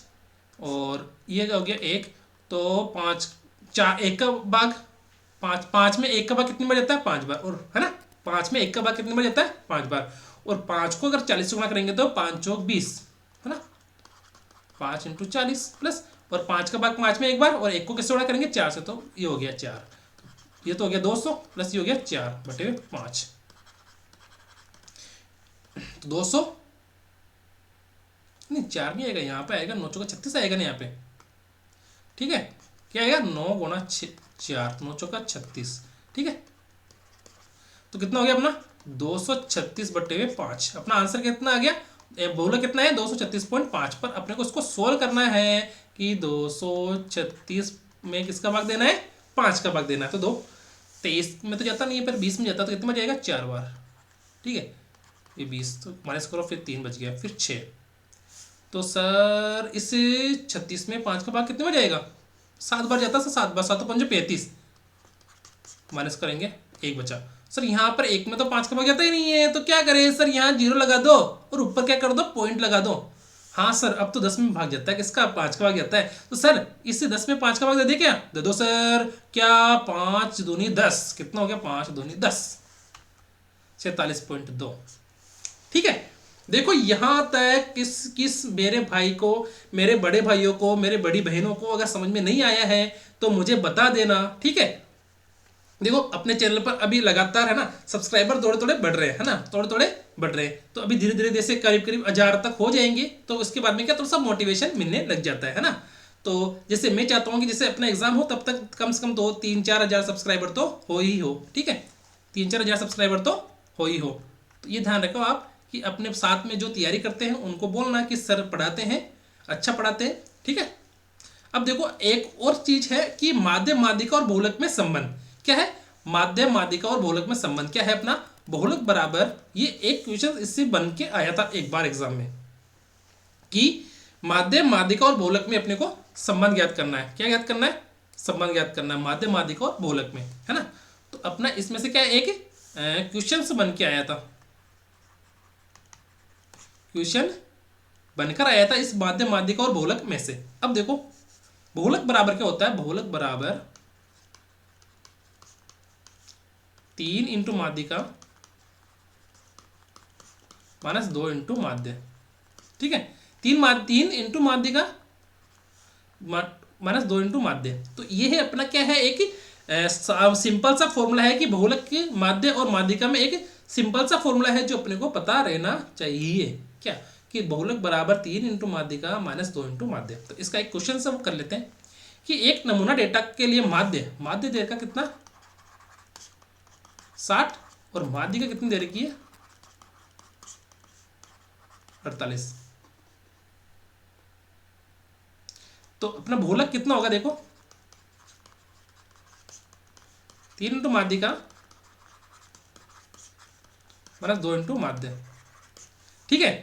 और ये हो गया 1, तो 5 4 1 का भाग 5, 5 में 1 का भाग कितनी बार जाता है? 5 बार, और है ना 5 में 1 का भाग कितनी बार जाता है? 5 बार। और 5 को अगर 40 से गुणा करेंगे तो 5 चौक 20, है ना। 5 × 40 प्लस, और 5 का भाग 5 में 1 बार, और 1 को किससे गुणा करेंगे? 4 से, तो ये हो गया 4, ये तो हो गया 200 प्लस ये हो गया 4 बटे 5, तो 200 नहीं 4 नहीं आएगा, यहाँ पे आएगा 9 चौका 36 आएगा ना यहाँ पे, ठीक है। क्या आएगा? 9 × 4 9 चौका 36, ठीक है। तो कितना हो गया अपना? 236 बटे 5। अपना आंसर कितना आ गया? बहुलक कितना है? 236.5 पर अपने को इसको सोल्व करना है कि 236 में किसका भाग देना है? 5 का भाग देना है। तो 23 में तो जाता नहीं है, पर 20 में जाता तो कितना जाएगा? 4 बार, ठीक है। ये 20 तो माइनस करो, फिर 3 बच गया, फिर 6। तो सर इस 36 में 5 का भाग कितने में जाएगा? 7 बार जाता सर, 7 बार, 7 5 35, माइनस करेंगे 1 बचा। सर यहाँ पर 1 में तो 5 का भाग जाता ही नहीं है, तो क्या करें सर? यहाँ 0 लगा दो और ऊपर क्या कर दो? पॉइंट लगा दो। हाँ सर अब तो 10 में भाग जाता है, किसका? 5 का भाग जाता है। तो सर इससे 10 में 5 का भाग दे दे, क्या दे दो सर? क्या 5 दूनी 10, कितना हो गया? 5 दूनी 10, 46.2, ठीक है। देखो यहां तक किस मेरे भाई को, मेरे बड़े भाइयों को, मेरे बड़ी बहनों को अगर समझ में नहीं आया है तो मुझे बता देना, ठीक है। देखो अपने चैनल पर अभी लगातार है ना सब्सक्राइबर थोड़े थोड़े बढ़ रहे हैं, है ना, थोड़े थोड़े बढ़ रहे हैं। तो अभी धीरे धीरे जैसे करीब करीब 1000 तक हो जाएंगे तो उसके बाद में क्या थोड़ा सा मोटिवेशन मिलने लग जाता है ना। तो जैसे मैं चाहता हूँ कि जैसे अपना एग्जाम हो तब तक कम से कम 2-3-4 हज़ार सब्सक्राइबर तो हो ही हो, ठीक है। 3-4 हज़ार सब्सक्राइबर तो हो ही हो। तो ये ध्यान रखो आप कि अपने साथ में जो तैयारी करते हैं उनको बोलना कि सर पढ़ाते हैं, अच्छा पढ़ाते हैं, ठीक है। अब देखो एक और चीज है कि माध्यम माध्यिका और बहुलक में संबंध क्या है। माध्यम माध्यिका और बहुलक में संबंध क्या है अपना? बहुलक बराबर, ये एक क्वेश्चन इससे बन के आया था एक बार एग्जाम में कि माध्यम माध्यिका और बहुलक में अपने को संबंध ज्ञात करना है। क्या ज्ञात करना है? संबंध ज्ञात करना है माध्यम माध्यिका और बहुलक में, है ना। तो अपना इसमें से क्या एक क्वेश्चन से बन के आया था, क्वेश्चन बनकर आया था इस माध्यम माध्यिका और बहुलक में से। अब देखो बहुलक बराबर क्या होता है? बहुलक बराबर 3 इंटू माध्यिका माइनस 2 इंटू माध्य, ठीक है। 3 इंटू माध्यिका माइनस 2 इंटू माध्य। तो ये है अपना क्या है, एक सिंपल सा फॉर्मूला है कि बहुलक के माध्य और माध्यिका में एक सिंपल सा फॉर्मूला है जो अपने को पता रहना चाहिए। क्या कि बहुलक बराबर 3 इंटू माध्यिका माइनस 2 इंटू माध्य। तो इसका एक क्वेश्चन सब कर लेते हैं कि एक नमूना डेटा के लिए माध्य देर का कितना 60 और माध्यिका कितनी दे रखी है 48। तो अपना बहुलक कितना होगा देखो 3 इंटू माध्यिका माइनस 2 इंटू माध्य, ठीक है।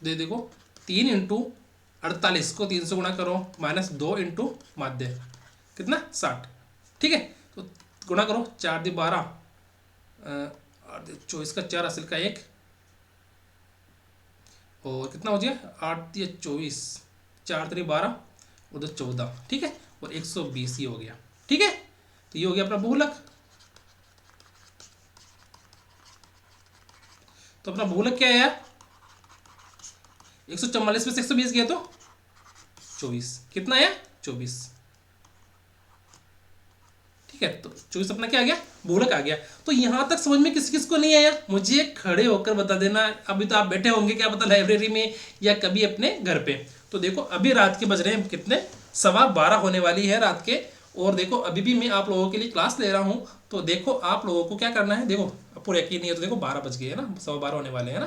देखो 3 इंटू 48 को 3 से गुणा करो, -2 इंटू माध्य कितना 60, ठीक है। तो गुणा करो, 4 × 12 24 का 4 हासिल का 1 और कितना हो गया 8 × 24 4 × 12 उधर 14, ठीक है, और 120 ही हो गया, ठीक है। तो ये हो गया अपना बहुलक। तो अपना बहुलक क्या है यार, 144 में से 120 गया तो 24, कितना आया 24, ठीक है। तो 24 अपना क्या आ गया, बहुलक आ गया। तो यहां तक समझ में किस किस को नहीं आया मुझे खड़े होकर बता देना। अभी तो आप बैठे होंगे क्या पता लाइब्रेरी में या कभी अपने घर पे। तो देखो अभी रात के बज रहे हैं कितने, 12:15 होने वाली है रात के। और देखो अभी भी मैं आप लोगों के लिए क्लास ले रहा हूँ। तो देखो आप लोगों को क्या करना है, देखो पूरा यकीन नहीं है तो देखो 12 बज गए है ना, 12:15 होने वाले हैं ना।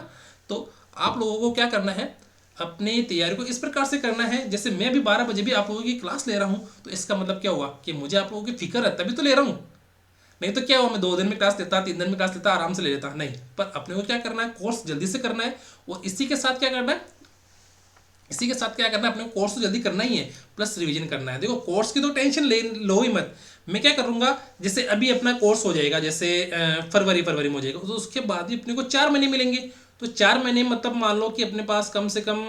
तो आप लोगों को क्या करना है, अपनी तैयारी को इस प्रकार से करना है जैसे मैं भी 12 बजे भी आप लोगों की क्लास ले रहा हूँ। तो इसका मतलब क्या हुआ कि मुझे आप लोगों की फिक्र है तभी तो ले रहा हूँ। नहीं तो क्या हुआ मैं 2 दिन में क्लास लेता, 3 दिन में क्लास लेता, आराम से ले लेता, नहीं। पर अपने को क्या करना है, कोर्स जल्दी से करना है। और इसी के साथ क्या करना है, इसी के साथ क्या करना है, अपने कोर्स तो जल्दी करना ही है, प्लस रिवीजन करना है। देखो कोर्स की तो टेंशन ले लो ही मत। मैं क्या करूंगा, जैसे अभी अपना कोर्स हो जाएगा, जैसे फरवरी में हो जाएगा, तो उसके बाद ही अपने को 4 महीने मिलेंगे। तो 4 महीने मतलब मान लो कि अपने पास कम से कम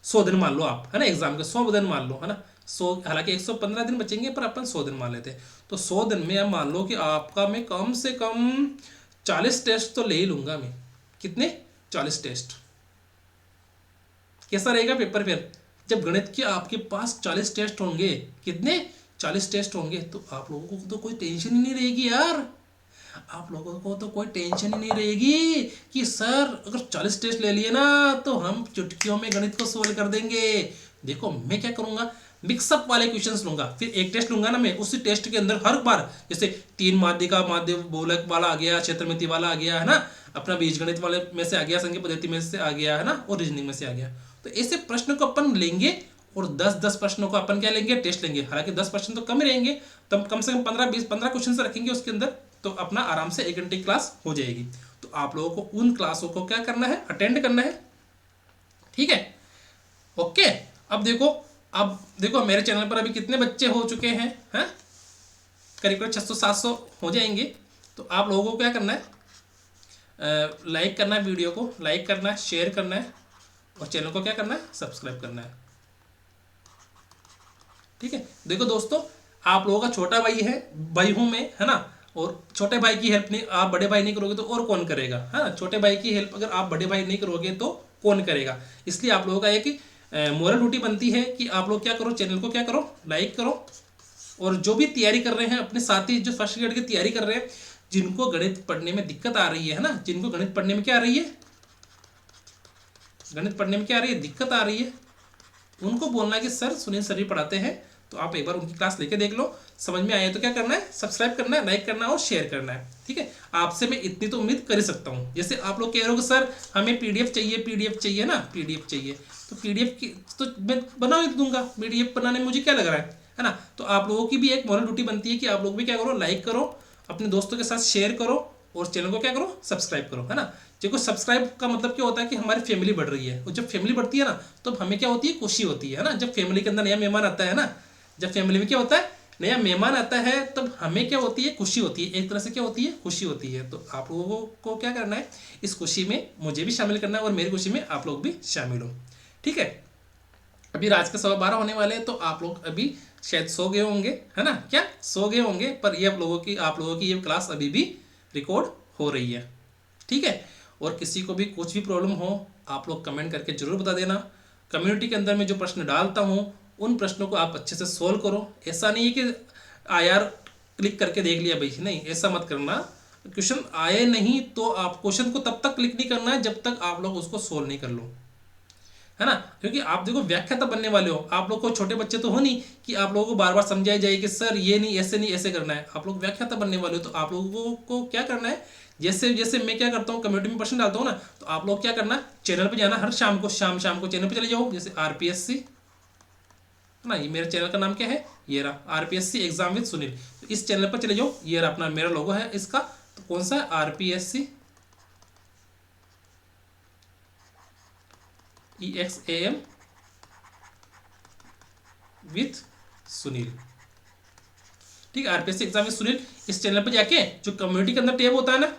100 दिन मान लो आप, है ना, एग्जाम के 100 दिन मान लो, है ना। 100, हालांकि 115 दिन बचेंगे पर अपन 100 दिन मान लेते हैं। तो 100 दिन में अब मान लो कि आपका मैं कम से कम 40 टेस्ट तो ले ही लूंगा मैं। कितने, 40 टेस्ट। कैसा रहेगा पेपर फिर, जब गणित के आपके पास 40 टेस्ट होंगे, कितने 40 टेस्ट होंगे, तो आप लोगों को तो कोई टेंशन ही नहीं रहेगी यार। आप लोगों को तो कोई टेंशन ही नहीं रहेगी कि सर अगर 40 टेस्ट ले लिए ना तो हम चुटकियों में गणित को सोल्व कर देंगे। देखो मैं क्या करूंगा, मिक्सअप वाले क्वेश्चंस लूंगा, फिर एक टेस्ट लूंगा ना मैं, उसी टेस्ट के अंदर हर बार जैसे 3 माध्य का माध्य बहुलक वाला आ गया, क्षेत्रमिति वाला आ गया, है ना, अपना बीजगणित वाले में से आ गया, संख्या पद्धति में से आ गया, है ना, और रीजनिंग में से आ गया। तो ऐसे प्रश्न को अपन लेंगे और 10-10 प्रश्नों को अपन क्या लेंगे, टेस्ट लेंगे। हालांकि 10 प्रश्न तो कम ही रहेंगे, तब कम से कम 15 क्वेश्चन से रखेंगे उसके अंदर, तो अपना आराम से 1 घंटे की क्लास हो जाएगी। तो आप लोगों को उन क्लासों को क्या करना है, अटेंड करना है, ठीक है, ओके। अब देखो मेरे चैनल पर अभी कितने बच्चे हो चुके हैं, करीब 600-700 हो जाएंगे। तो आप लोगों को क्या करना है, लाइक करना है, वीडियो को लाइक करना है, शेयर करना है, और चैनल को क्या करना है, सब्सक्राइब करना है, ठीक है। देखो दोस्तों आप लोगों का छोटा भाई है, भाई हूं मैं, है ना, और छोटे भाई की हेल्प नहीं, आप बड़े भाई नहीं करोगे तो और कौन करेगा, है ना। छोटे भाई की हेल्प अगर आप बड़े भाई नहीं करोगे तो कौन करेगा। इसलिए आप लोगों का एक मोरल ड्यूटी बनती है कि आप लोग क्या करो, चैनल को क्या करो, लाइक करो। और जो भी तैयारी कर रहे हैं अपने साथी, जो फर्स्ट ग्रेड की तैयारी कर रहे हैं, जिनको गणित पढ़ने में दिक्कत आ रही है ना, जिनको गणित पढ़ने में क्या आ रही है, गणित पढ़ने में क्या आ रही है, दिक्कत आ रही है, उनको बोलना है कि सर सुनील सर भी पढ़ाते हैं, तो आप एक बार उनकी क्लास लेके देख लो। समझ में आया तो क्या करना है, सब्सक्राइब करना है, लाइक करना है और शेयर करना है, ठीक है। आपसे मैं इतनी तो उम्मीद कर ही सकता हूँ। जैसे आप लोग कह रहे हो कि सर हमें पीडीएफ चाहिए ना, पीडीएफ चाहिए, तो पीडीएफ की तो मैं बना ही दूंगा। पीडीएफ बनाने में मुझे क्या लग रहा है ना। तो आप लोगों की भी एक मॉरल ड्यूटी बनती है कि आप लोग भी क्या करो, लाइक करो, अपने दोस्तों के साथ शेयर करो, और चैनल को क्या करो, सब्सक्राइब करो, है ना। देखो सब्सक्राइब का मतलब क्या होता है कि हमारी फैमिली बढ़ रही है, और जब फैमिली बढ़ती है ना तो हमें क्या होती है, खुशी होती है ना। जब फैमिली के अंदर नया मेहमान आता है ना, जब फैमिली में क्या होता है, नया मेहमान आता है, तब हमें क्या होती है, खुशी होती है, एक तरह से क्या होती है, खुशी होती है। तो आप लोगों को क्या करना है, इस खुशी में मुझे भी शामिल करना है और मेरी खुशी में आप लोग भी शामिल हो, ठीक है। अभी रात के 12:15 होने वाले हैं, तो आप लोग अभी शायद सो गए होंगे, है ना, क्या सो गए होंगे, पर ये आप लोगों की ये क्लास अभी भी रिकॉर्ड हो रही है, ठीक है। और किसी को भी कुछ भी प्रॉब्लम हो आप लोग कमेंट करके जरूर बता देना। कम्युनिटी के अंदर मैं जो प्रश्न डालता हूँ उन प्रश्नों को आप अच्छे से सोल्व करो। ऐसा नहीं है कि यार क्लिक करके देख लिया भाई, नहीं, ऐसा मत करना। क्वेश्चन आए नहीं तो आप क्वेश्चन को तब तक क्लिक नहीं करना है जब तक आप लोग उसको सोल्व नहीं कर लो, है ना। क्योंकि आप देखो व्याख्याता बनने वाले हो, आप लोग को छोटे बच्चे तो हो नहीं कि आप लोगों को बार बार समझाया जाए कि सर ये नहीं ऐसे करना है। आप लोग व्याख्याता बनने वाले हो, तो आप लोगों को क्या करना है, जैसे जैसे मैं क्या करता हूँ, कम्युनिटी में प्रश्न डालता हूँ ना, तो आप लोग क्या करना, चैनल पे जाना, हर शाम को चैनल पे चले जाओ, जैसे आरपीएससी, है ना, ये मेरे चैनल का नाम क्या है, ये रहा आरपीएससी एग्जाम विद सुनील। तो इस चैनल पर चले जाओ, ये रहा अपना मेरा लोगो है इसका, तो कौन सा है, आरपीएससी EXAM विथ सुनील। ठीक है, आरपीएससी एग्जाम विद सुनील, इस चैनल पे जाके जो कम्युनिटी के अंदर टैब होता है ना,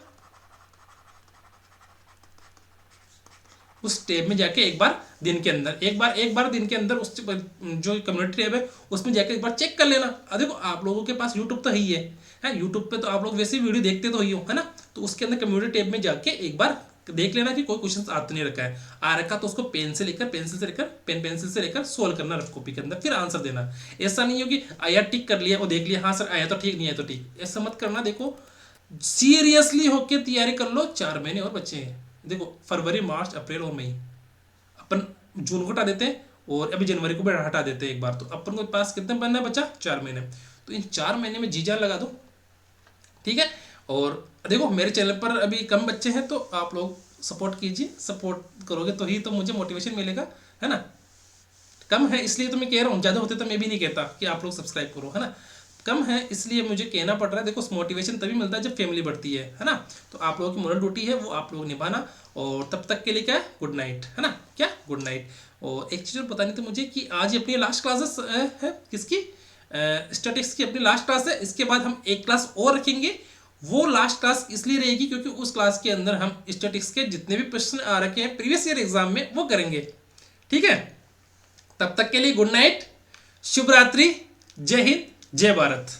उस टैब में जाके एक बार दिन के अंदर एक बार दिन के अंदर उस जो कम्युनिटी टैब है उसमें जाके एक बार चेक कर लेना। देखो आप लोगों के पास यूट्यूब तो है ही है यूट्यूब पे तो आप लोग वैसे ही वीडियो देखते तो ही हो, है ना। तो उसके अंदर कम्युनिटी टैब में जाके एक बार देख लेना कि कोई क्वेश्चन आता नहीं रखा है, आ रखा तो उसको पेन से लेकर पेंसिल से लेकर सोल्व करना रफ कॉपी के अंदर, फिर आंसर देना। ऐसा नहीं हो कि आया टिक कर लिया और देख लिया हाँ सर आया तो ठीक, नहीं आया तो ठीक, ऐसा मत करना। देखो सीरियसली होके तैयारी कर लो, 4 महीने और बचे हैं। देखो फरवरी, मार्च, अप्रैल और मई, अपन जून को हटा देते हैं और अभी जनवरी को भी हटा देते हैं एक बार, तो अपन को पास कितने महीने बचा, 4 महीने। तो इन 4 महीने में जी जान लगा दो, ठीक है। और देखो मेरे चैनल पर अभी कम बच्चे हैं तो आप लोग सपोर्ट कीजिए, सपोर्ट करोगे तो ही तो मुझे मोटिवेशन मिलेगा, है ना। कम है इसलिए तो मैं कह रहा हूँ, ज़्यादा होते तो मैं भी नहीं कहता कि आप लोग सब्सक्राइब करो, है ना। कम है इसलिए मुझे कहना पड़ रहा है। देखो मोटिवेशन तभी मिलता है जब फैमिली बढ़ती है ना। तो आप लोगों की मोरल ड्यूटी है वो आप लोग निभाना। और तब तक के लिए क्या है, गुड नाइट, है ना। क्या गुड नाइट। और एक चीज़ और बतानी थी मुझे कि आज अपनी लास्ट क्लासेस है किसकी, स्टैटिक्स की अपनी लास्ट क्लास है। इसके बाद हम एक क्लास और रखेंगे। वो लास्ट क्लास इसलिए रहेगी क्योंकि उस क्लास के अंदर हम स्टैटिक्स के जितने भी प्रश्न आ रखे हैं प्रीवियस ईयर एग्जाम में वो करेंगे, ठीक है। तब तक के लिए गुड नाइट, शुभ रात्रि, जय हिंद, जय भारत।